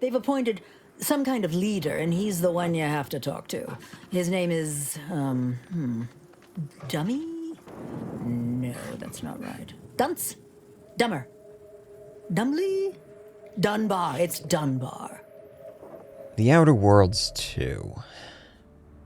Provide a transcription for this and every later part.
They've appointed some kind of leader, and he's the one you have to talk to. His name is, Dummy? No, that's not right. Dunce? Dummer? Dumley? Dunbar. It's Dunbar. The Outer Worlds 2.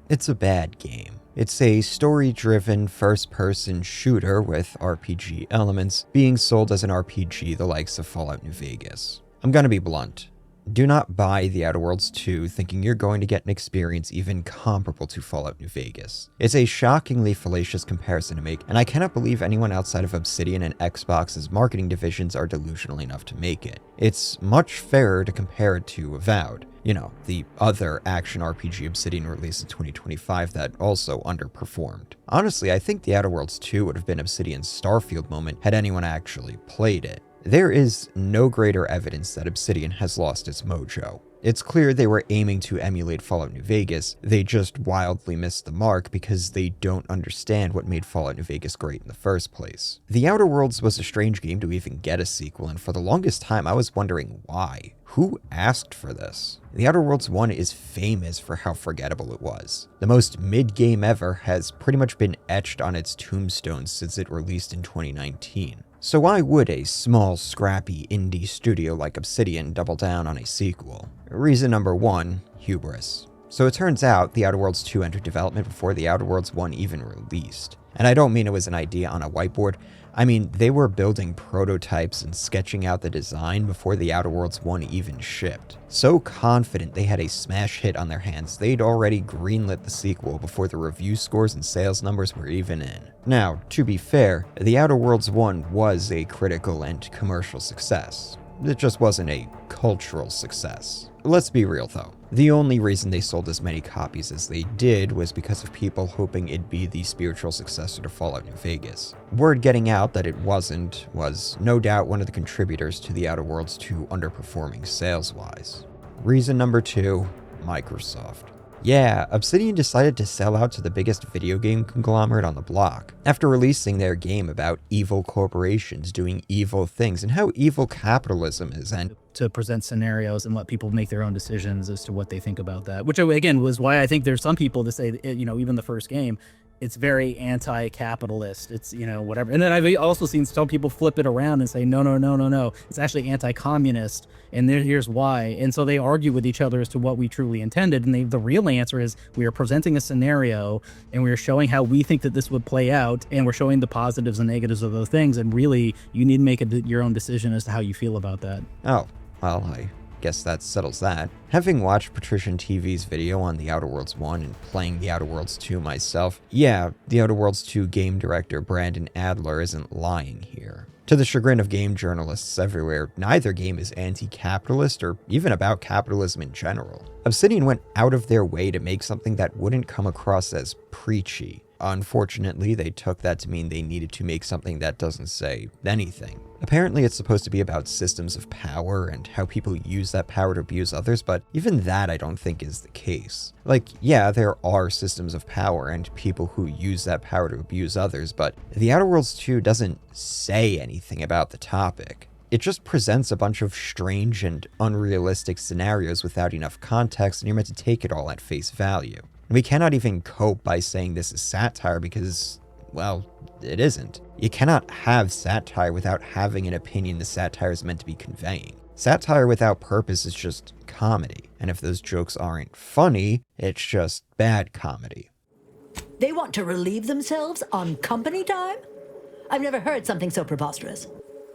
It's a bad game. It's a story-driven, first-person shooter with RPG elements being sold as an RPG the likes of Fallout New Vegas. I'm gonna be blunt. Do not buy The Outer Worlds 2 thinking you're going to get an experience even comparable to Fallout New Vegas. It's a shockingly fallacious comparison to make, and I cannot believe anyone outside of Obsidian and Xbox's marketing divisions are delusional enough to make it. It's much fairer to compare it to Avowed, you know, the other action RPG Obsidian released in 2025 that also underperformed. Honestly, I think The Outer Worlds 2 would have been Obsidian's Starfield moment had anyone actually played it. There is no greater evidence that Obsidian has lost its mojo. It's clear they were aiming to emulate Fallout New Vegas, they just wildly missed the mark because they don't understand what made Fallout New Vegas great in the first place. The Outer Worlds was a strange game to even get a sequel, and for the longest time I was wondering why. Who asked for this? The Outer Worlds 1 is famous for how forgettable it was. The most mid-game ever has pretty much been etched on its tombstone since it released in 2019. So why would a small, scrappy indie studio like Obsidian double down on a sequel? Reason number 1, hubris. So it turns out The Outer Worlds 2 entered development before The Outer Worlds 1 even released. And I don't mean it was an idea on a whiteboard, I mean they were building prototypes and sketching out the design before The Outer Worlds 1 even shipped. So confident they had a smash hit on their hands, they'd already greenlit the sequel before the review scores and sales numbers were even in. Now, to be fair, The Outer Worlds 1 was a critical and commercial success. It just wasn't a cultural success. Let's be real though. The only reason they sold as many copies as they did was because of people hoping it'd be the spiritual successor to Fallout New Vegas. Word getting out that it wasn't was no doubt one of the contributors to The Outer Worlds 2 underperforming sales-wise. Reason number 2, Microsoft. Yeah, Obsidian decided to sell out to the biggest video game conglomerate on the block. After releasing their game about evil corporations doing evil things and how evil capitalism is, and to present scenarios and let people make their own decisions as to what they think about that, which again was why I think there's some people that say, you know, even the first game, it's very anti-capitalist. It's, you know, whatever. And then I've also seen some people flip it around and say, no. It's actually anti-communist, and here's why. And so they argue with each other as to what we truly intended. And the real answer is we are presenting a scenario, and we are showing how we think that this would play out, and we're showing the positives and negatives of those things. And really, you need to make your own decision as to how you feel about that. Oh, well, I guess that settles that. Having watched Patrician TV's video on The Outer Worlds 1 and playing The Outer Worlds 2 myself, yeah, The Outer Worlds 2 game director Brandon Adler isn't lying here. To the chagrin of game journalists everywhere, neither game is anti-capitalist or even about capitalism in general. Obsidian went out of their way to make something that wouldn't come across as preachy. Unfortunately, they took that to mean they needed to make something that doesn't say anything. Apparently, it's supposed to be about systems of power and how people use that power to abuse others, but even that I don't think is the case. Like, yeah, there are systems of power and people who use that power to abuse others, but The Outer Worlds 2 doesn't say anything about the topic. It just presents a bunch of strange and unrealistic scenarios without enough context, and you're meant to take it all at face value. And we cannot even cope by saying this is satire because, well, it isn't. You cannot have satire without having an opinion the satire is meant to be conveying. Satire without purpose is just comedy, and if those jokes aren't funny, it's just bad comedy. They want to relieve themselves on company time? I've never heard something so preposterous.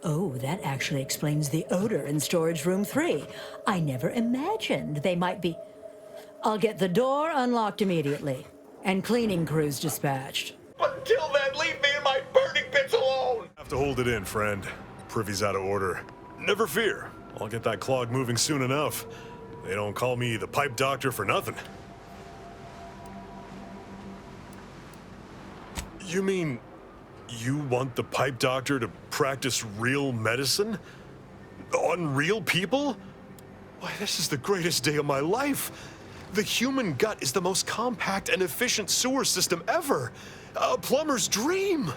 Oh, that actually explains the odor in storage room 3. I never imagined they might be... I'll get the door unlocked immediately, and cleaning crews dispatched. Until then, leave me and my burning bits alone! Have to hold it in, friend. Privy's out of order. Never fear. I'll get that clog moving soon enough. They don't call me the pipe doctor for nothing. You mean you want the pipe doctor to practice real medicine? On real people? Why, this is the greatest day of my life. The human gut is the most compact and efficient sewer system ever. A plumber's dream.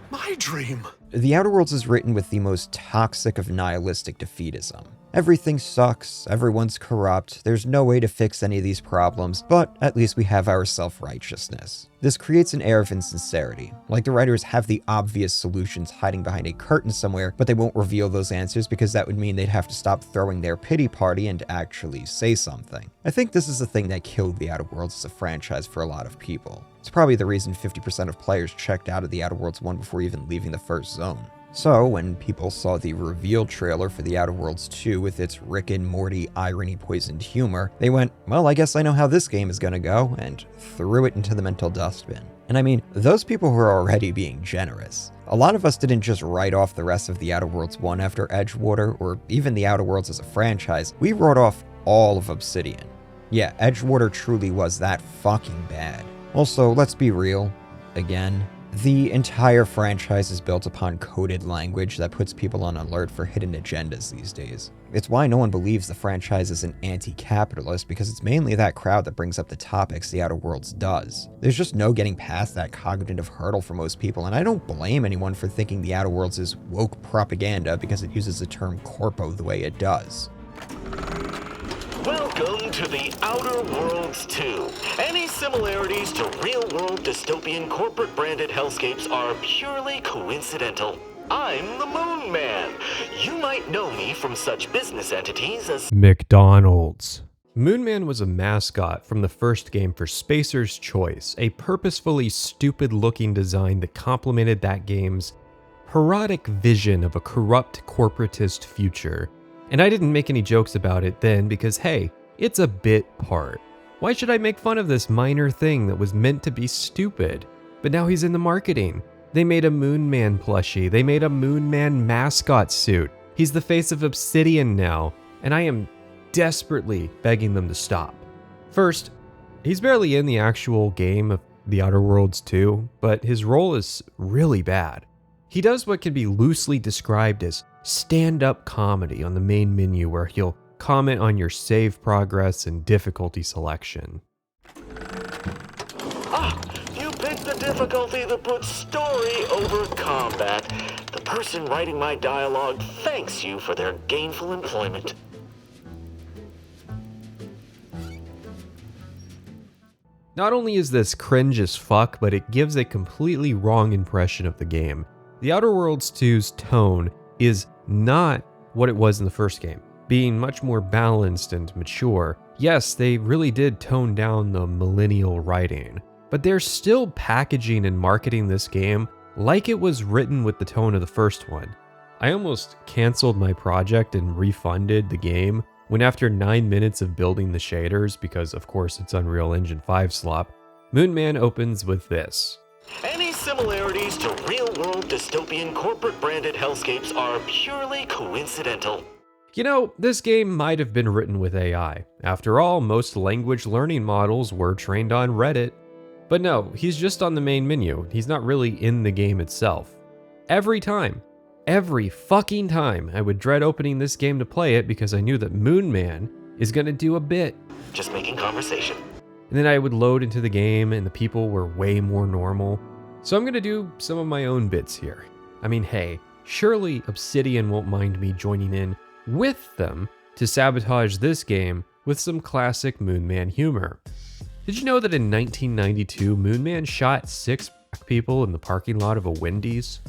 My dream. The Outer Worlds is written with the most toxic of nihilistic defeatism. Everything sucks, everyone's corrupt, there's no way to fix any of these problems, but at least we have our self-righteousness. This creates an air of insincerity, like the writers have the obvious solutions hiding behind a curtain somewhere, but they won't reveal those answers because that would mean they'd have to stop throwing their pity party and actually say something. I think this is the thing that killed The Outer Worlds as a franchise for a lot of people. It's probably the reason 50% of players checked out of The Outer Worlds 1 before even leaving the first zone. So, when people saw the reveal trailer for The Outer Worlds 2 with its Rick and Morty irony-poisoned humor, they went, well, I guess I know how this game is gonna go, and threw it into the mental dustbin. And I mean, those people were already being generous. A lot of us didn't just write off the rest of The Outer Worlds 1 after Edgewater, or even The Outer Worlds as a franchise. We wrote off all of Obsidian. Yeah, Edgewater truly was that fucking bad. Also, let's be real, again, the entire franchise is built upon coded language that puts people on alert for hidden agendas these days. It's why no one believes the franchise is an anti-capitalist, because it's mainly that crowd that brings up the topics The Outer Worlds does. There's just no getting past that cognitive hurdle for most people, and I don't blame anyone for thinking The Outer Worlds is woke propaganda because it uses the term corpo the way it does. Welcome to The Outer Worlds 2. Any similarities to real-world dystopian corporate-branded hellscapes are purely coincidental. I'm the Moon Man. You might know me from such business entities as McDonald's. Moon Man was a mascot from the first game for Spacer's Choice, a purposefully stupid-looking design that complemented that game's parodic vision of a corrupt corporatist future. And I didn't make any jokes about it then because, hey, it's a bit part. Why should I make fun of this minor thing that was meant to be stupid? But now he's in the marketing. They made a Moon Man plushie. They made a Moon Man mascot suit. He's the face of Obsidian now, and I am desperately begging them to stop. First, he's barely in the actual game of The Outer Worlds 2, but his role is really bad. He does what can be loosely described as stand-up comedy on the main menu, where he'll comment on your save progress and difficulty selection. you picked the difficulty that puts story over combat. The person writing my dialogue thanks you for their gainful employment. Not only is this cringe as fuck, but it gives a completely wrong impression of the game. The Outer Worlds 2's tone is not what it was in the first game, being much more balanced and mature. Yes, they really did tone down the millennial writing, but they're still packaging and marketing this game like it was written with the tone of the first one. I almost canceled my project and refunded the game when, after 9 minutes of building the shaders, because of course it's Unreal Engine 5 slop, Moon Man opens with this. Any similarities to real-world dystopian corporate-branded hellscapes are purely coincidental. You know, this game might have been written with AI. After all, most language learning models were trained on Reddit. But no, he's just on the main menu. He's not really in the game itself. Every fucking time, I would dread opening this game to play it because I knew that Moon Man is gonna do a bit. Just making conversation. And then I would load into the game and the people were way more normal. So I'm gonna do some of my own bits here. I mean, hey, surely Obsidian won't mind me joining in with them to sabotage this game with some classic Moon Man humor. Did you know that in 1992, Moon Man shot 6 black people in the parking lot of a Wendy's?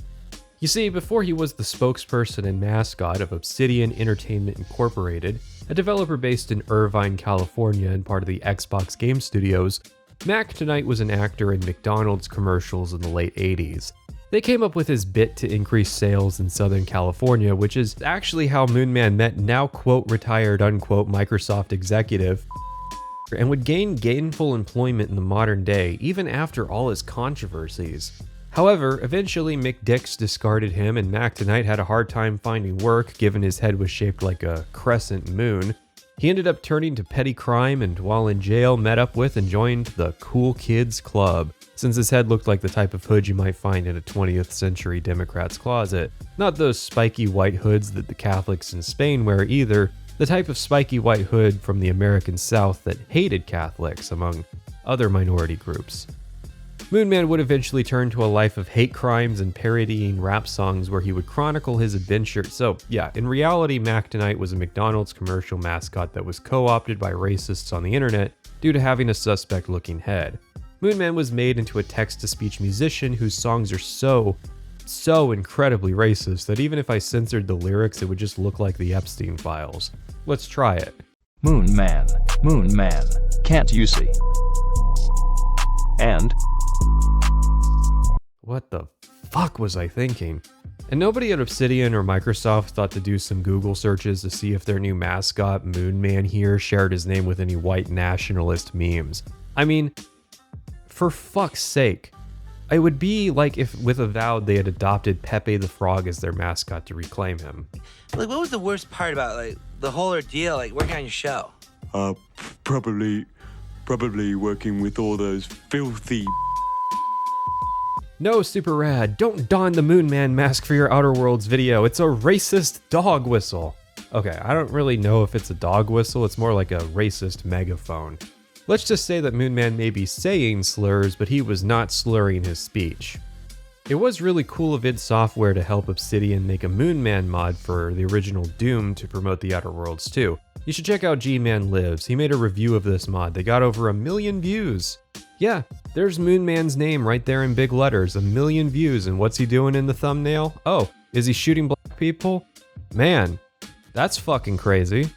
You see, before he was the spokesperson and mascot of Obsidian Entertainment Incorporated, a developer based in Irvine, California and part of the Xbox Game Studios, Mac Tonight was an actor in McDonald's commercials in the late 80s. They came up with his bit to increase sales in Southern California, which is actually how Moon Man met now quote retired unquote Microsoft executive and would gain gainful employment in the modern day, even after all his controversies. However, eventually McDix discarded him and Mac Tonight had a hard time finding work given his head was shaped like a crescent moon. He ended up turning to petty crime and while in jail met up with and joined the Cool Kids Club, since his head looked like the type of hood you might find in a 20th century Democrat's closet. Not those spiky white hoods that the Catholics in Spain wear either, the type of spiky white hood from the American South that hated Catholics among other minority groups. Moonman would eventually turn to a life of hate crimes and parodying rap songs where he would chronicle his adventure. So yeah, in reality, Mac Tonight was a McDonald's commercial mascot that was co-opted by racists on the internet due to having a suspect-looking head. Moonman was made into a text-to-speech musician whose songs are so incredibly racist that even if I censored the lyrics, it would just look like the Epstein files. Let's try it. Moon Man, can't you see? And What the fuck was I thinking? And nobody at Obsidian or Microsoft thought to do some Google searches to see if their new mascot, Moonman here, shared his name with any white nationalist memes. I mean, for fuck's sake. It would be like if with Avowed they had adopted Pepe the Frog as their mascot to reclaim him. Like, what was the worst part about, like, the whole ordeal, like, working on your show? Probably working with all those filthy. No, Super Rad, don't don the Moonman mask for your Outer Worlds video. It's a racist dog whistle. Okay, I don't really know if it's a dog whistle, it's more like a racist megaphone. Let's just say that Moonman may be saying slurs, but he was not slurring his speech. It was really cool of id Software to help Obsidian make a Moonman mod for the original Doom to promote the Outer Worlds too. You should check out G-Man Lives. He made a review of this mod. They got over 1 million views. Yeah, there's Moonman's name right there in big letters, 1 million views, and what's he doing in the thumbnail? Oh, is he shooting black people? Man, that's fucking crazy.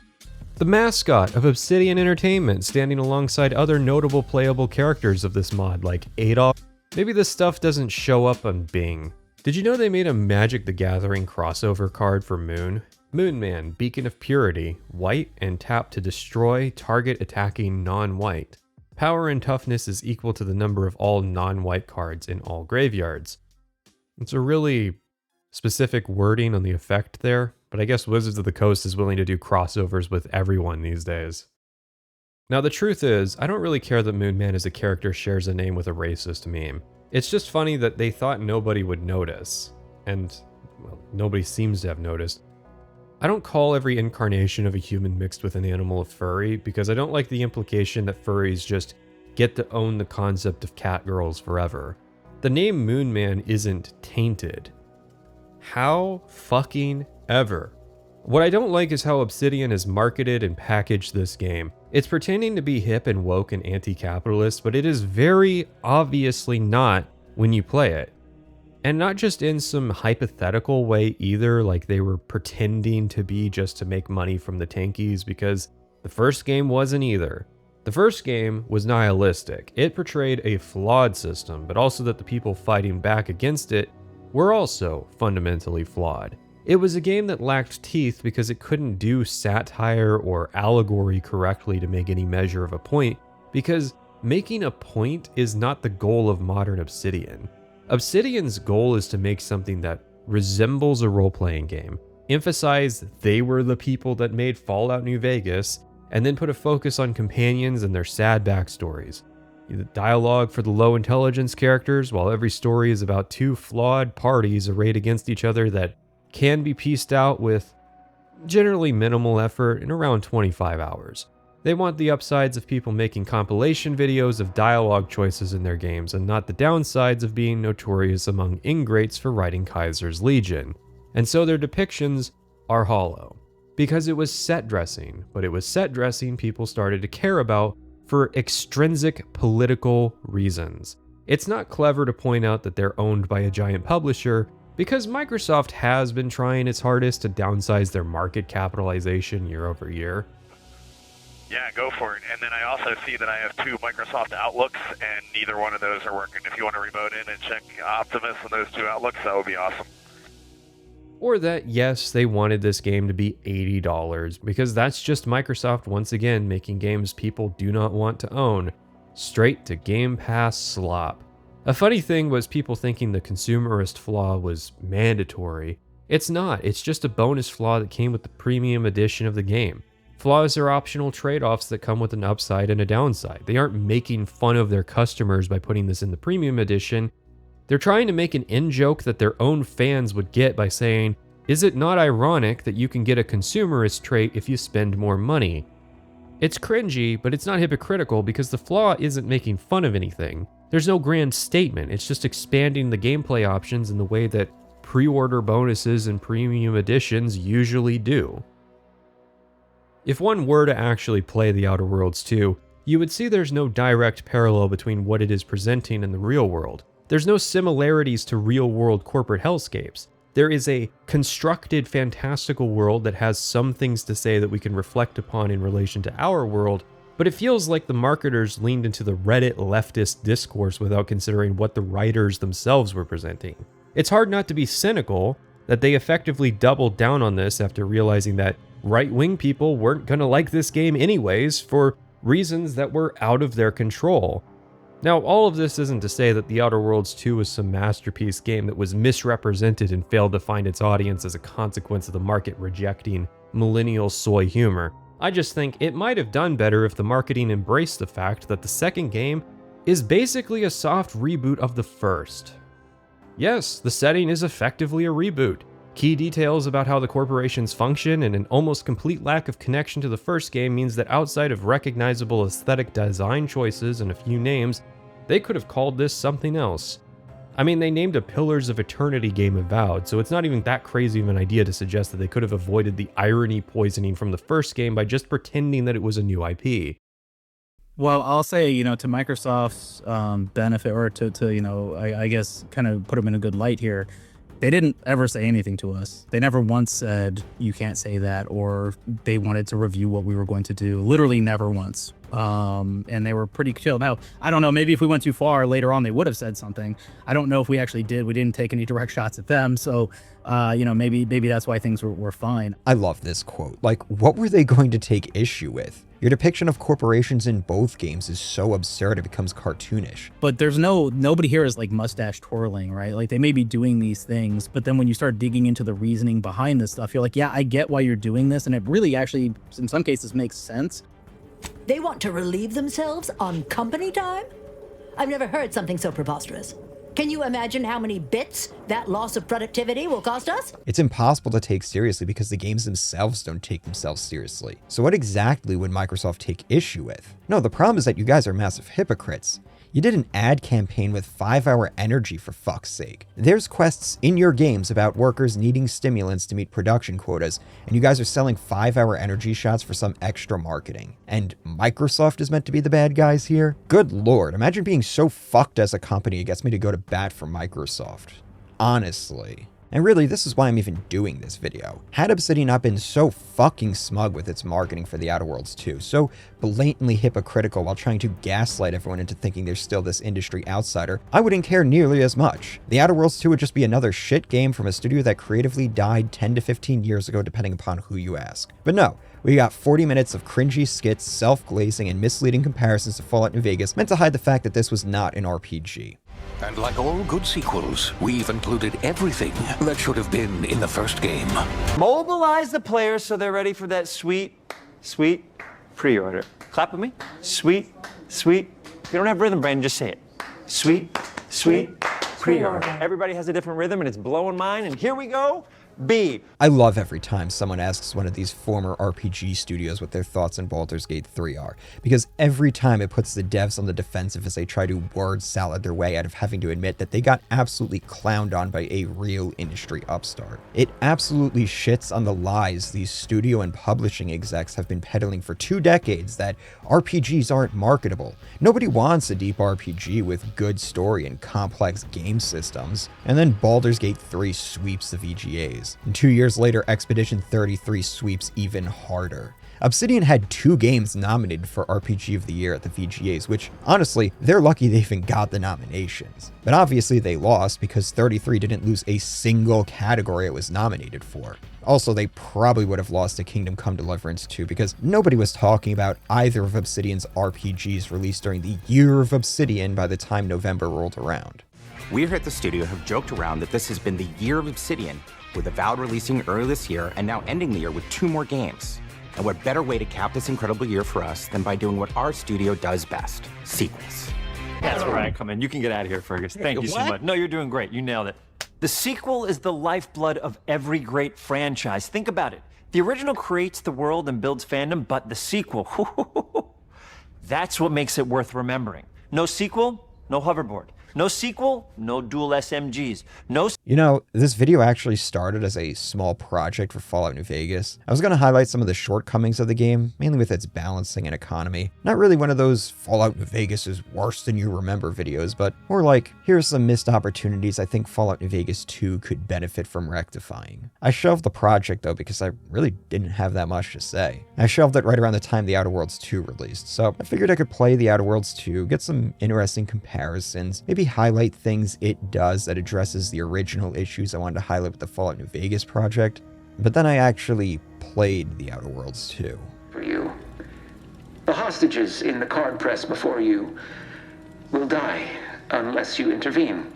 The mascot of Obsidian Entertainment, standing alongside other notable playable characters of this mod, like Adolf. Maybe this stuff doesn't show up on Bing. Did you know they made a Magic the Gathering crossover card for Moon? Moonman, Beacon of Purity, white and tap to destroy target attacking non-white. Power and toughness is equal to the number of all non-white cards in all graveyards. It's a really specific wording on the effect there, but I guess Wizards of the Coast is willing to do crossovers with everyone these days. Now the truth is, I don't really care that Moonman as a character shares a name with a racist meme. It's just funny that they thought nobody would notice, and well, nobody seems to have noticed. I don't call every incarnation of a human mixed with an animal a furry, because I don't like the implication that furries just get to own the concept of catgirls forever. The name Moonman isn't tainted. How fucking ever. What I don't like is how Obsidian has marketed and packaged this game. It's pretending to be hip and woke and anti-capitalist, but it is very obviously not when you play it. And not just in some hypothetical way either, like they were pretending to be just to make money from the tankies, because the first game wasn't either. The first game was nihilistic. It portrayed a flawed system, but also that the people fighting back against it were also fundamentally flawed. It was a game that lacked teeth because it couldn't do satire or allegory correctly to make any measure of a point, because making a point is not the goal of modern Obsidian. Obsidian's goal is to make something that resembles a role-playing game, emphasize they were the people that made Fallout New Vegas, and then put a focus on companions and their sad backstories. The dialogue for the low intelligence characters, while every story is about two flawed parties arrayed against each other that can be pieced out with generally minimal effort in around 25 hours. They want the upsides of people making compilation videos of dialogue choices in their games, and not the downsides of being notorious among ingrates for writing Kaiser's Legion. And so their depictions are hollow. Because it was set dressing, but it was set dressing people started to care about for extrinsic political reasons. It's not clever to point out that they're owned by a giant publisher, because Microsoft has been trying its hardest to downsize their market capitalization year over year. Yeah, go for it. And then I also see that I have 2 Microsoft Outlooks, and neither one of those are working. If you want to remote in and check Optimus on those 2 Outlooks, that would be awesome. Or that, yes, they wanted this game to be $80, because that's just Microsoft once again making games people do not want to own, straight to Game Pass slop. A funny thing was people thinking the consumerist flaw was mandatory. It's not, it's just a bonus flaw that came with the premium edition of the game. Flaws are optional trade-offs that come with an upside and a downside. They aren't making fun of their customers by putting this in the premium edition. They're trying to make an in-joke that their own fans would get by saying, is it not ironic that you can get a consumerist trait if you spend more money? It's cringy, but it's not hypocritical because the flaw isn't making fun of anything. There's no grand statement, it's just expanding the gameplay options in the way that pre-order bonuses and premium editions usually do. If one were to actually play The Outer Worlds 2, you would see there's no direct parallel between what it is presenting in the real world. There's no similarities to real-world corporate hellscapes. There is a constructed fantastical world that has some things to say that we can reflect upon in relation to our world, but it feels like the marketers leaned into the Reddit leftist discourse without considering what the writers themselves were presenting. It's hard not to be cynical that they effectively doubled down on this after realizing that right-wing people weren't gonna like this game anyways for reasons that were out of their control. Now, all of this isn't to say that The Outer Worlds 2 was some masterpiece game that was misrepresented and failed to find its audience as a consequence of the market rejecting millennial soy humor. I just think it might have done better if the marketing embraced the fact that the second game is basically a soft reboot of the first. Yes, the setting is effectively a reboot. Key details about how the corporations function and an almost complete lack of connection to the first game means that outside of recognizable aesthetic design choices and a few names, they could have called this something else. I mean, they named a Pillars of Eternity game Avowed, so it's not even that crazy of an idea to suggest that they could have avoided the irony poisoning from the first game by just pretending that it was a new IP. Well, I'll say, to Microsoft's benefit, or to I guess kind of put them in a good light here, they didn't ever say anything to us. They never once said, you can't say that, or they wanted to review what we were going to do. Literally never once. And they were pretty chill. Now, I don't know, maybe if we went too far later on, they would have said something. I don't know if we actually did. We didn't take any direct shots at them. So, maybe that's why things were fine. I love this quote. Like, what were they going to take issue with? Your depiction of corporations in both games is so absurd it becomes cartoonish. But there's nobody here is like mustache twirling, right? Like, they may be doing these things, but then when you start digging into the reasoning behind this stuff, you're like, yeah, I get why you're doing this. And it really actually, in some cases, makes sense. They want to relieve themselves on company time? I've never heard something so preposterous. Can you imagine how many bits that loss of productivity will cost us? It's impossible to take seriously because the games themselves don't take themselves seriously. So what exactly would Microsoft take issue with? No, the problem is that you guys are massive hypocrites. You did an ad campaign with 5-hour energy, for fuck's sake. There's quests in your games about workers needing stimulants to meet production quotas, and you guys are selling 5-hour energy shots for some extra marketing. And Microsoft is meant to be the bad guys here? Good lord, imagine being so fucked as a company it gets me to go to bat for Microsoft. Honestly. And really, this is why I'm even doing this video. Had Obsidian not been so fucking smug with its marketing for The Outer Worlds 2, so blatantly hypocritical while trying to gaslight everyone into thinking there's still this industry outsider, I wouldn't care nearly as much. The Outer Worlds 2 would just be another shit game from a studio that creatively died 10 to 15 years ago depending upon who you ask. But no, we got 40 minutes of cringy skits, self-glazing, and misleading comparisons to Fallout New Vegas meant to hide the fact that this was not an RPG. And like all good sequels, we've included everything that should have been in the first game. Mobilize the players so they're ready for that sweet pre-order. Clap with me. Sweet. If you don't have rhythm, Brandon, just say it. Sweet pre-order. Everybody has a different rhythm, and it's blowing mine, and here we go. B. I love every time someone asks one of these former RPG studios what their thoughts on Baldur's Gate 3 are, because every time it puts the devs on the defensive as they try to word salad their way out of having to admit that they got absolutely clowned on by a real industry upstart. It absolutely shits on the lies these studio and publishing execs have been peddling for 2 decades that RPGs aren't marketable. Nobody wants a deep RPG with good story and complex game systems. And then Baldur's Gate 3 sweeps the VGAs. And 2 years later, Expedition 33 sweeps even harder. Obsidian had 2 games nominated for RPG of the Year at the VGAs, which, honestly, they're lucky they even got the nominations. But obviously they lost because 33 didn't lose a single category it was nominated for. Also, they probably would have lost to Kingdom Come Deliverance 2 because nobody was talking about either of Obsidian's RPGs released during the Year of Obsidian by the time November rolled around. We here at the studio have joked around that this has been the Year of Obsidian, with Avowed releasing early this year and now ending the year with 2 more games. And what better way to cap this incredible year for us than by doing what our studio does best, sequels. That's where I come in. You can get out of here, Fergus. Thank you so much. No, you're doing great. You nailed it. The sequel is the lifeblood of every great franchise. Think about it. The original creates the world and builds fandom, but the sequel, that's what makes it worth remembering. No sequel, no hoverboard. No sequel, no dual SMGs. No... You know, this video actually started as a small project for Fallout New Vegas. I was going to highlight some of the shortcomings of the game, mainly with its balancing and economy. Not really one of those Fallout New Vegas is worse than you remember videos, but more like, here's some missed opportunities I think Fallout New Vegas 2 could benefit from rectifying. I shelved the project though because I really didn't have that much to say. I shelved it right around the time The Outer Worlds 2 released, so I figured I could play The Outer Worlds 2, get some interesting comparisons, maybe highlight things it does that addresses the original issues I wanted to highlight with the Fallout New Vegas project. But then I actually played The Outer Worlds 2. For you. The hostages in the card press before you will die unless you intervene.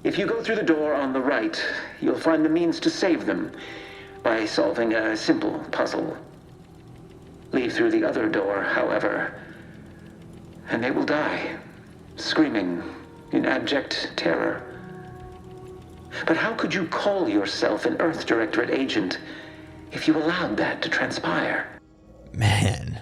If you go through the door on the right, you'll find the means to save them by solving a simple puzzle. Leave through the other door, however, and they will die, screaming in abject terror. But how could you call yourself an Earth Directorate agent if you allowed that to transpire? Man,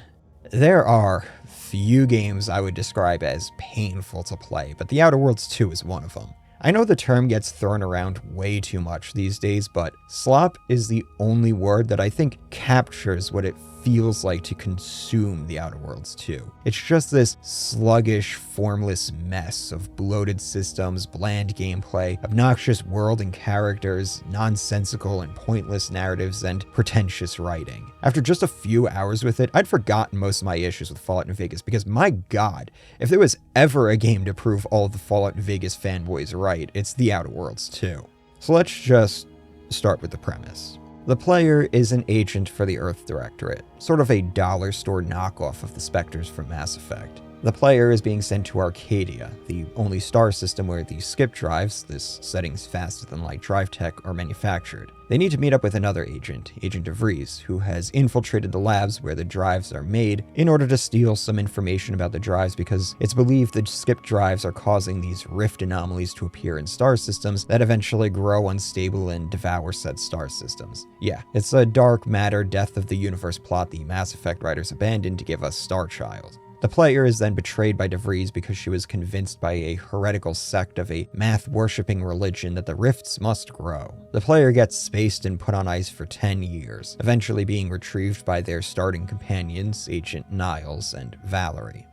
there are few games I would describe as painful to play, but The Outer Worlds 2 is one of them. I know the term gets thrown around way too much these days, but slop is the only word that I think captures what it feels like to consume The Outer Worlds 2. It's just this sluggish, formless mess of bloated systems, bland gameplay, obnoxious world and characters, nonsensical and pointless narratives, and pretentious writing. After just a few hours with it, I'd forgotten most of my issues with Fallout New Vegas because, my god, if there was ever a game to prove all of the Fallout New Vegas fanboys right, it's The Outer Worlds 2. So let's just start with the premise. The player is an agent for the Earth Directorate, sort of a dollar store knockoff of the Spectres from Mass Effect. The player is being sent to Arcadia, the only star system where the skip drives, this setting's faster than light drive tech, are manufactured. They need to meet up with another agent, Agent DeVries, who has infiltrated the labs where the drives are made in order to steal some information about the drives because it's believed that skip drives are causing these rift anomalies to appear in star systems that eventually grow unstable and devour said star systems. Yeah, it's a dark matter death of the universe plot the Mass Effect writers abandoned to give us Starchild. The player is then betrayed by DeVries because she was convinced by a heretical sect of a math-worshipping religion that the rifts must grow. The player gets spaced and put on ice for 10 years, eventually being retrieved by their starting companions, Agent Niles and Valerie.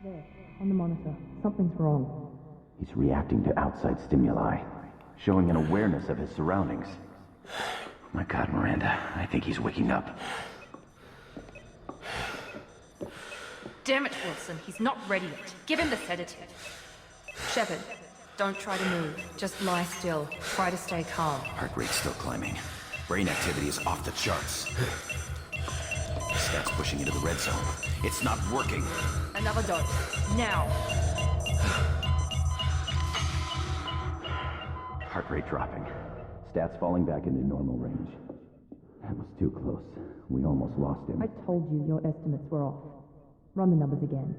There, on the monitor. Something's wrong. He's reacting to outside stimuli, showing an awareness of his surroundings. My God, Miranda, I think he's waking up. Damn it, Wilson. He's not ready yet. Give him the sedative. Shepard, don't try to move. Just lie still. Try to stay calm. Heart rate's still climbing. Brain activity is off the charts. Stats pushing into the red zone. It's not working. Another dose. Now. Heart rate dropping. Stats falling back into normal range. That was too close. We almost lost him. I told you your estimates were off. Run the numbers again.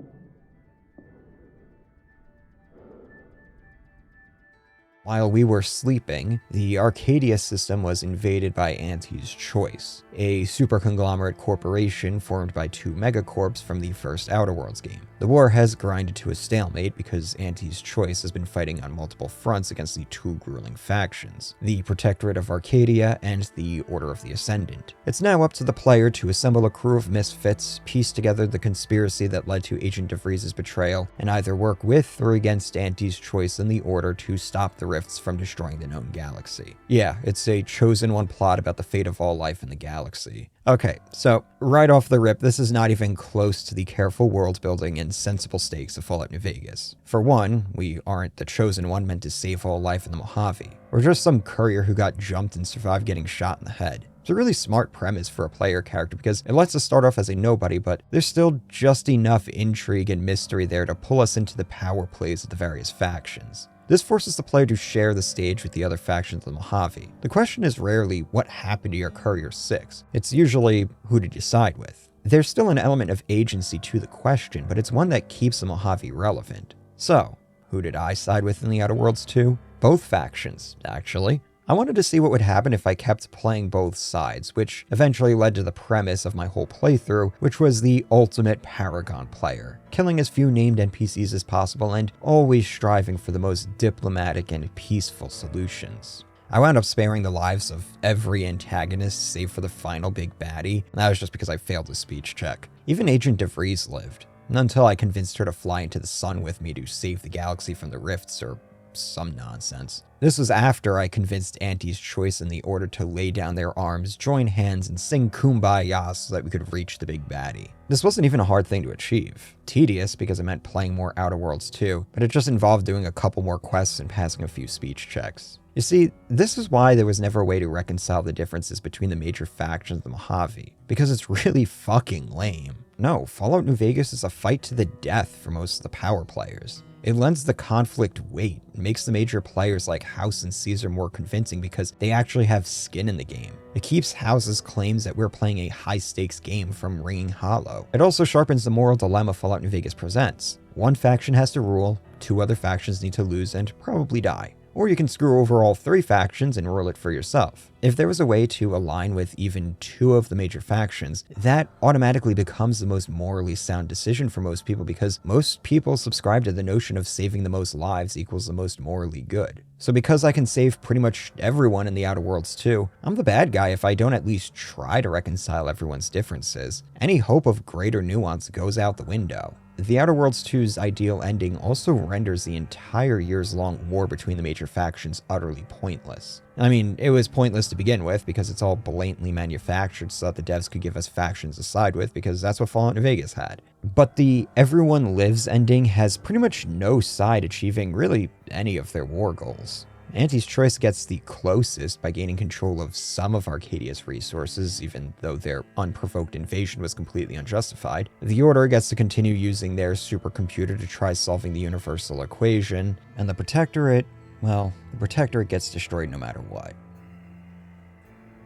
While we were sleeping, the Arcadia system was invaded by Auntie's Choice, a super conglomerate corporation formed by two megacorps from the first Outer Worlds game. The war has grinded to a stalemate because Auntie's Choice has been fighting on multiple fronts against the two grueling factions, the Protectorate of Arcadia and the Order of the Ascendant. It's now up to the player to assemble a crew of misfits, piece together the conspiracy that led to Agent DeVries' betrayal, and either work with or against Auntie's Choice and the Order to stop the rifts from destroying the known galaxy. Yeah, it's a chosen one plot about the fate of all life in the galaxy. Okay, so right off the rip, this is not even close to the careful world building and sensible stakes of Fallout New Vegas. For one, we aren't the chosen one meant to save all life in the Mojave. We're just some courier who got jumped and survived getting shot in the head. It's a really smart premise for a player character because it lets us start off as a nobody, but there's still just enough intrigue and mystery there to pull us into the power plays of the various factions. This forces the player to share the stage with the other factions of the Mojave. The question is rarely, what happened to your Courier 6? It's usually, who did you side with? There's still an element of agency to the question, but it's one that keeps the Mojave relevant. So, who did I side with in the Outer Worlds 2? Both factions, actually. I wanted to see what would happen if I kept playing both sides, which eventually led to the premise of my whole playthrough, which was the ultimate Paragon player, killing as few named NPCs as possible and always striving for the most diplomatic and peaceful solutions. I wound up sparing the lives of every antagonist save for the final big baddie, and that was just because I failed a speech check. Even Agent DeVries lived, until I convinced her to fly into the sun with me to save the galaxy from the rifts or some nonsense. This was after I convinced Auntie's Choice and the Order to lay down their arms, join hands, and sing Kumbaya so that we could reach the big baddie. This wasn't even a hard thing to achieve. Tedious because it meant playing more Outer Worlds 2, but it just involved doing a couple more quests and passing a few speech checks. You see, this is why there was never a way to reconcile the differences between the major factions of the Mojave, because it's really fucking lame. No, Fallout New Vegas is a fight to the death for most of the power players. It lends the conflict weight, and makes the major players like House and Caesar more convincing because they actually have skin in the game. It keeps House's claims that we're playing a high-stakes game from ringing hollow. It also sharpens the moral dilemma Fallout New Vegas presents. One faction has to rule, 2 other factions need to lose and probably die. Or you can screw over all 3 factions and rule it for yourself. If there was a way to align with even 2 of the major factions, that automatically becomes the most morally sound decision for most people because most people subscribe to the notion of saving the most lives equals the most morally good. So because I can save pretty much everyone in the Outer Worlds too, I'm the bad guy if I don't at least try to reconcile everyone's differences. Any hope of greater nuance goes out the window. The Outer Worlds 2's ideal ending also renders the entire years-long war between the major factions utterly pointless. I mean, it was pointless to begin with because it's all blatantly manufactured so that the devs could give us factions to side with because that's what Fallout New Vegas had. But the everyone lives ending has pretty much no side achieving really any of their war goals. Auntie's Choice gets the closest by gaining control of some of Arcadia's resources, even though their unprovoked invasion was completely unjustified. The Order gets to continue using their supercomputer to try solving the universal equation, and the Protectorate, well, the Protectorate gets destroyed no matter what.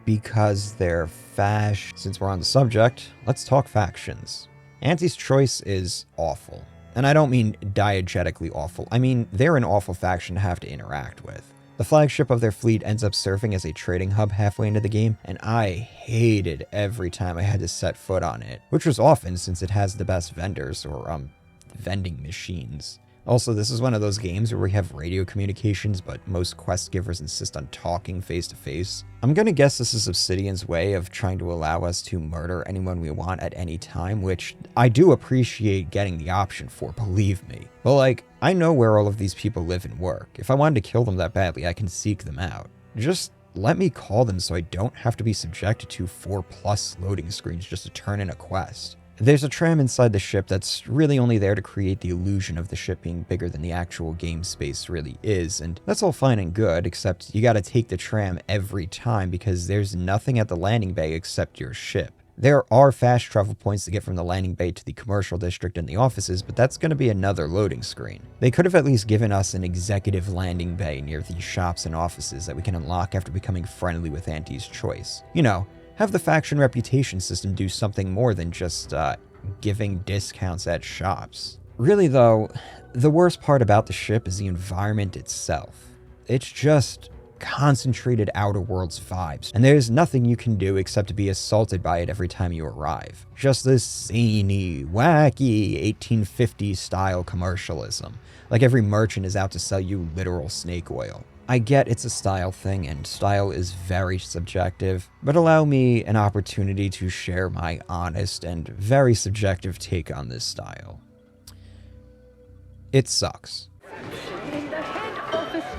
Because they're Since we're on the subject, let's talk factions. Auntie's Choice is awful. And I don't mean diegetically awful, I mean they're an awful faction to have to interact with. The flagship of their fleet ends up serving as a trading hub halfway into the game, and I hated every time I had to set foot on it, which was often since it has the best vendors, or vending machines. Also, this is one of those games where we have radio communications, but most quest givers insist on talking face to face. I'm gonna guess this is Obsidian's way of trying to allow us to murder anyone we want at any time, which I do appreciate getting the option for, believe me. But like, I know where all of these people live and work. If I wanted to kill them that badly, I can seek them out. Just let me call them so I don't have to be subjected to 4+ loading screens just to turn in a quest. There's a tram inside the ship that's really only there to create the illusion of the ship being bigger than the actual game space really is, and that's all fine and good, except you gotta take the tram every time because there's nothing at the landing bay except your ship. There are fast travel points to get from the landing bay to the commercial district and the offices, but that's going to be another loading screen. They could have at least given us an executive landing bay near these shops and offices that we can unlock after becoming friendly with Auntie's Choice. You know, have the faction reputation system do something more than just giving discounts at shops. Really though, the worst part about the ship is the environment itself. It's just concentrated Outer Worlds vibes, and there's nothing you can do except to be assaulted by it every time you arrive. Just this zany, wacky 1850s style commercialism, like every merchant is out to sell you literal snake oil. I get it's a style thing, and style is very subjective, but allow me an opportunity to share my honest and very subjective take on this style. It sucks.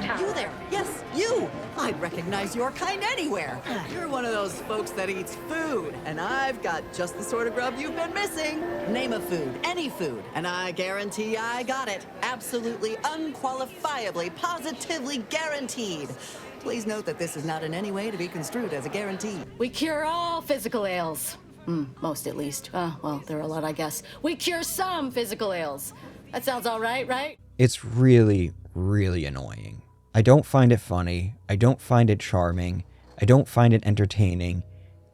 You there? Yes, you! I'd recognize your kind anywhere. You're one of those folks that eats food, and I've got just the sort of grub you've been missing. Name a food, any food, and I guarantee I got it. Absolutely, unqualifiably, positively guaranteed. Please note that this is not in any way to be construed as a guarantee. We cure all physical ails. Most at least. Well, there are a lot, I guess. We cure some physical ails. That sounds all right, right? It's really, really annoying. I don't find it funny, I don't find it charming, I don't find it entertaining,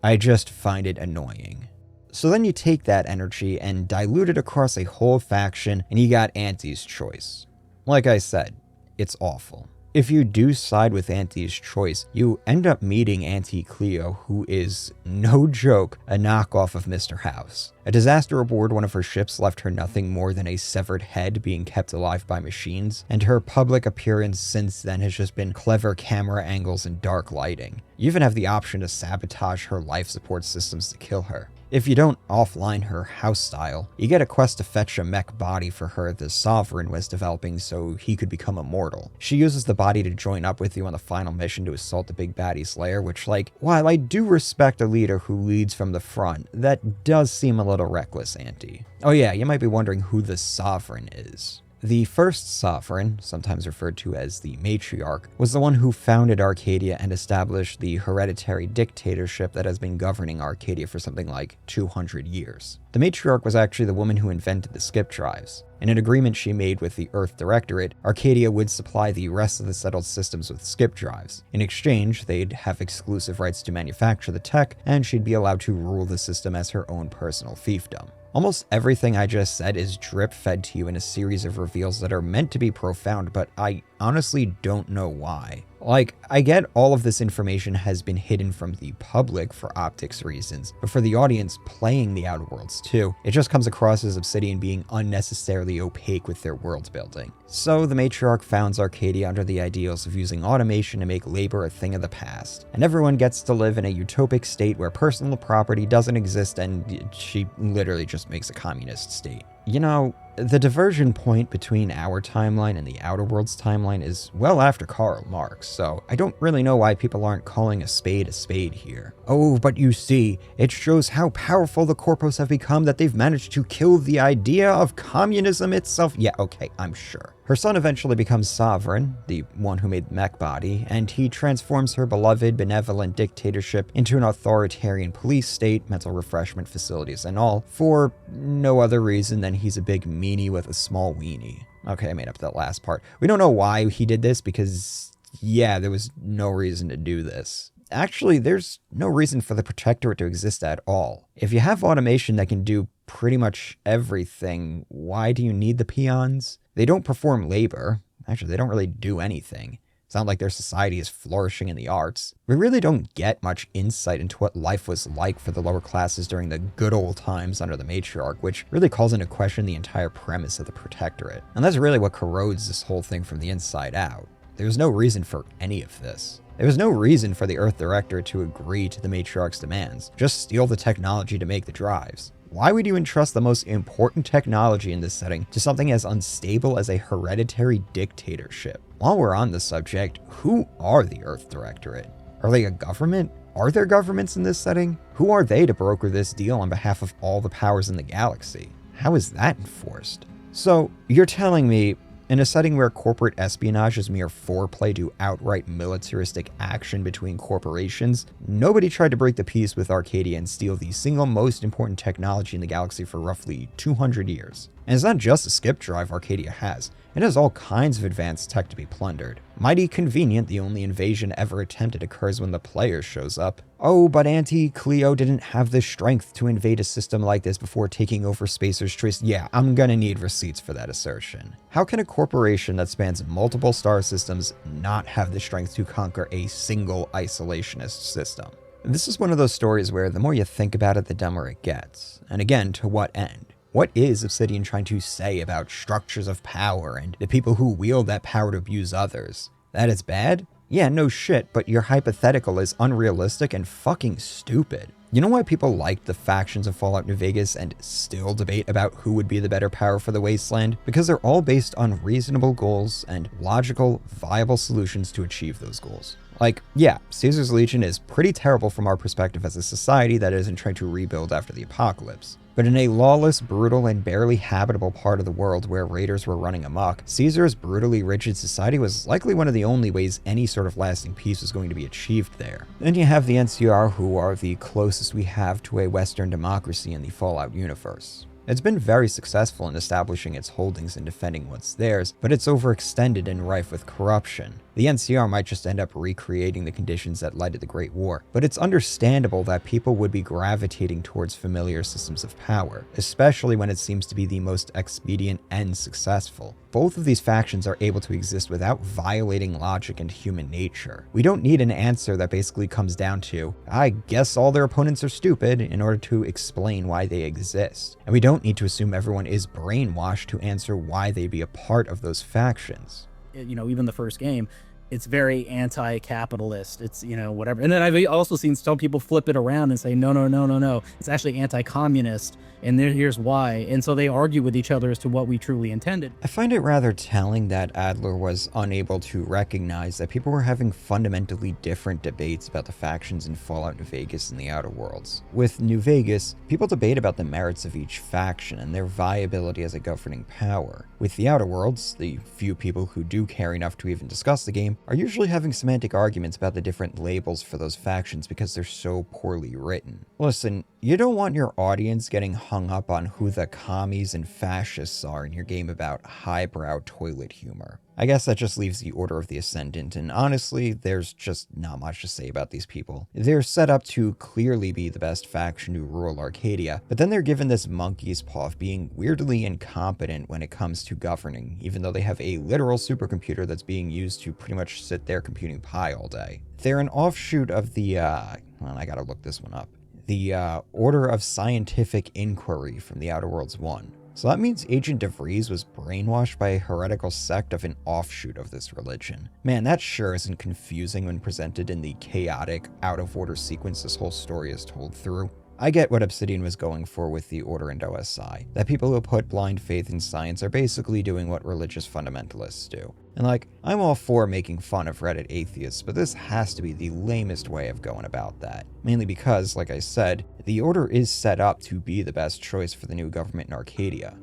I just find it annoying. So then you take that energy and dilute it across a whole faction and you got Auntie's Choice. Like I said, it's awful. if you do side with Auntie's choice, you end up meeting Auntie Cleo, who is, no joke, a knockoff of Mr. House. A disaster aboard one of her ships left her nothing more than a severed head being kept alive by machines, and her public appearance since then has just been clever camera angles and dark lighting. You even have the option to sabotage her life support systems to kill her. If you don't offline her house style, you get a quest to fetch a mech body for her the Sovereign was developing so he could become immortal. She uses the body to join up with you on the final mission to assault the big baddie's lair, which, like, while I do respect a leader who leads from the front, that does seem a little reckless, Auntie. Oh yeah, you might be wondering who the Sovereign is. The first Sovereign, sometimes referred to as the Matriarch, was the one who founded Arcadia and established the hereditary dictatorship that has been governing Arcadia for something like 200 years. The Matriarch was actually the woman who invented the skip drives. In an agreement she made with the Earth Directorate, Arcadia would supply the rest of the settled systems with skip drives. In exchange, they'd have exclusive rights to manufacture the tech, and she'd be allowed to rule the system as her own personal fiefdom. Almost everything I just said is drip-fed to you in a series of reveals that are meant to be profound, but I honestly don't know why. Like, I get all of this information has been hidden from the public for optics reasons, but for the audience playing the Outer Worlds too, it just comes across as Obsidian being unnecessarily opaque with their world building. So the Matriarch founds Arcadia under the ideals of using automation to make labor a thing of the past, and everyone gets to live in a utopic state where personal property doesn't exist, and she literally just makes a communist state. You know, the diversion point between our timeline and the Outer Worlds timeline is well after Karl Marx, so I don't really know why people aren't calling a spade here. Oh, but you see, it shows how powerful the Corpos have become that they've managed to kill the idea of communism itself. Yeah, okay, I'm sure. Her son eventually becomes Sovereign, the one who made the mech body, and he transforms her beloved, benevolent dictatorship into an authoritarian police state, mental refreshment facilities and all, for no other reason than he's a big meanie with a small weenie. Okay, I made up that last part. We don't know why he did this because, yeah, there was no reason to do this. Actually, there's no reason for the Protectorate to exist at all. If you have automation that can do pretty much everything, why do you need the peons? They don't perform labor. Actually, they don't really do anything. It's not like their society is flourishing in the arts. We really don't get much insight into what life was like for the lower classes during the good old times under the Matriarch, which really calls into question the entire premise of the Protectorate. And that's really what corrodes this whole thing from the inside out. There's no reason for any of this. There was no reason for the Earth Directorate to agree to the Matriarch's demands. Just steal the technology to make the drives. Why would you entrust the most important technology in this setting to something as unstable as a hereditary dictatorship? While we're on the subject, who are the Earth Directorate? Are they a government? Are there governments in this setting? Who are they to broker this deal on behalf of all the powers in the galaxy? How is that enforced? So, you're telling me, in a setting where corporate espionage is mere foreplay to outright militaristic action between corporations, nobody tried to break the peace with Arcadia and steal the single most important technology in the galaxy for roughly 200 years. And it's not just a skip drive Arcadia has, it has all kinds of advanced tech to be plundered. Mighty convenient the only invasion ever attempted occurs when the player shows up. Oh, but Auntie Cleo didn't have the strength to invade a system like this before taking over Spacer's Trace. Yeah, I'm gonna need receipts for that assertion. How can a corporation that spans multiple star systems not have the strength to conquer a single isolationist system? This is one of those stories where the more you think about it, the dumber it gets. And again, to what end? What is Obsidian trying to say about structures of power and the people who wield that power to abuse others? That it's bad? Yeah, no shit, but your hypothetical is unrealistic and fucking stupid. You know why people like the factions of Fallout New Vegas and still debate about who would be the better power for the Wasteland? Because they're all based on reasonable goals and logical, viable solutions to achieve those goals. Like, yeah, Caesar's Legion is pretty terrible from our perspective as a society that isn't trying to rebuild after the apocalypse. But in a lawless, brutal, and barely habitable part of the world where raiders were running amok, Caesar's brutally rigid society was likely one of the only ways any sort of lasting peace was going to be achieved there. Then you have the NCR, who are the closest we have to a Western democracy in the Fallout universe. It's been very successful in establishing its holdings and defending what's theirs, but it's overextended and rife with corruption. The NCR might just end up recreating the conditions that led to the Great War, but it's understandable that people would be gravitating towards familiar systems of power, especially when it seems to be the most expedient and successful. Both of these factions are able to exist without violating logic and human nature. We don't need an answer that basically comes down to, I guess all their opponents are stupid, in order to explain why they exist. And we don't need to assume everyone is brainwashed to answer why they'd be a part of those factions. Even the first game, it's very anti-capitalist. It's, whatever. And then I've also seen some people flip it around and say, no. It's actually anti-communist, and here's why. And so they argue with each other as to what we truly intended. I find it rather telling that Adler was unable to recognize that people were having fundamentally different debates about the factions in Fallout New Vegas and the Outer Worlds. With New Vegas, people debate about the merits of each faction and their viability as a governing power. With the Outer Worlds, the few people who do care enough to even discuss the game are usually having semantic arguments about the different labels for those factions because they're so poorly written. Listen, you don't want your audience getting hung up on who the commies and fascists are in your game about highbrow toilet humor. I guess that just leaves the Order of the Ascendant, and honestly, there's just not much to say about these people. They're set up to clearly be the best faction to rule Arcadia, but then they're given this monkey's paw of being weirdly incompetent when it comes to governing, even though they have a literal supercomputer that's being used to pretty much sit there computing pi all day. They're an offshoot of the, I gotta look this one up. The Order of Scientific Inquiry from the Outer Worlds 1. So that means Agent DeVries was brainwashed by a heretical sect of an offshoot of this religion. Man, that sure isn't confusing when presented in the chaotic, out-of-order sequence this whole story is told through. I get what Obsidian was going for with the Order and OSI, that people who put blind faith in science are basically doing what religious fundamentalists do. And I'm all for making fun of Reddit atheists, but this has to be the lamest way of going about that. Mainly because, like I said, the Order is set up to be the best choice for the new government in Arcadia.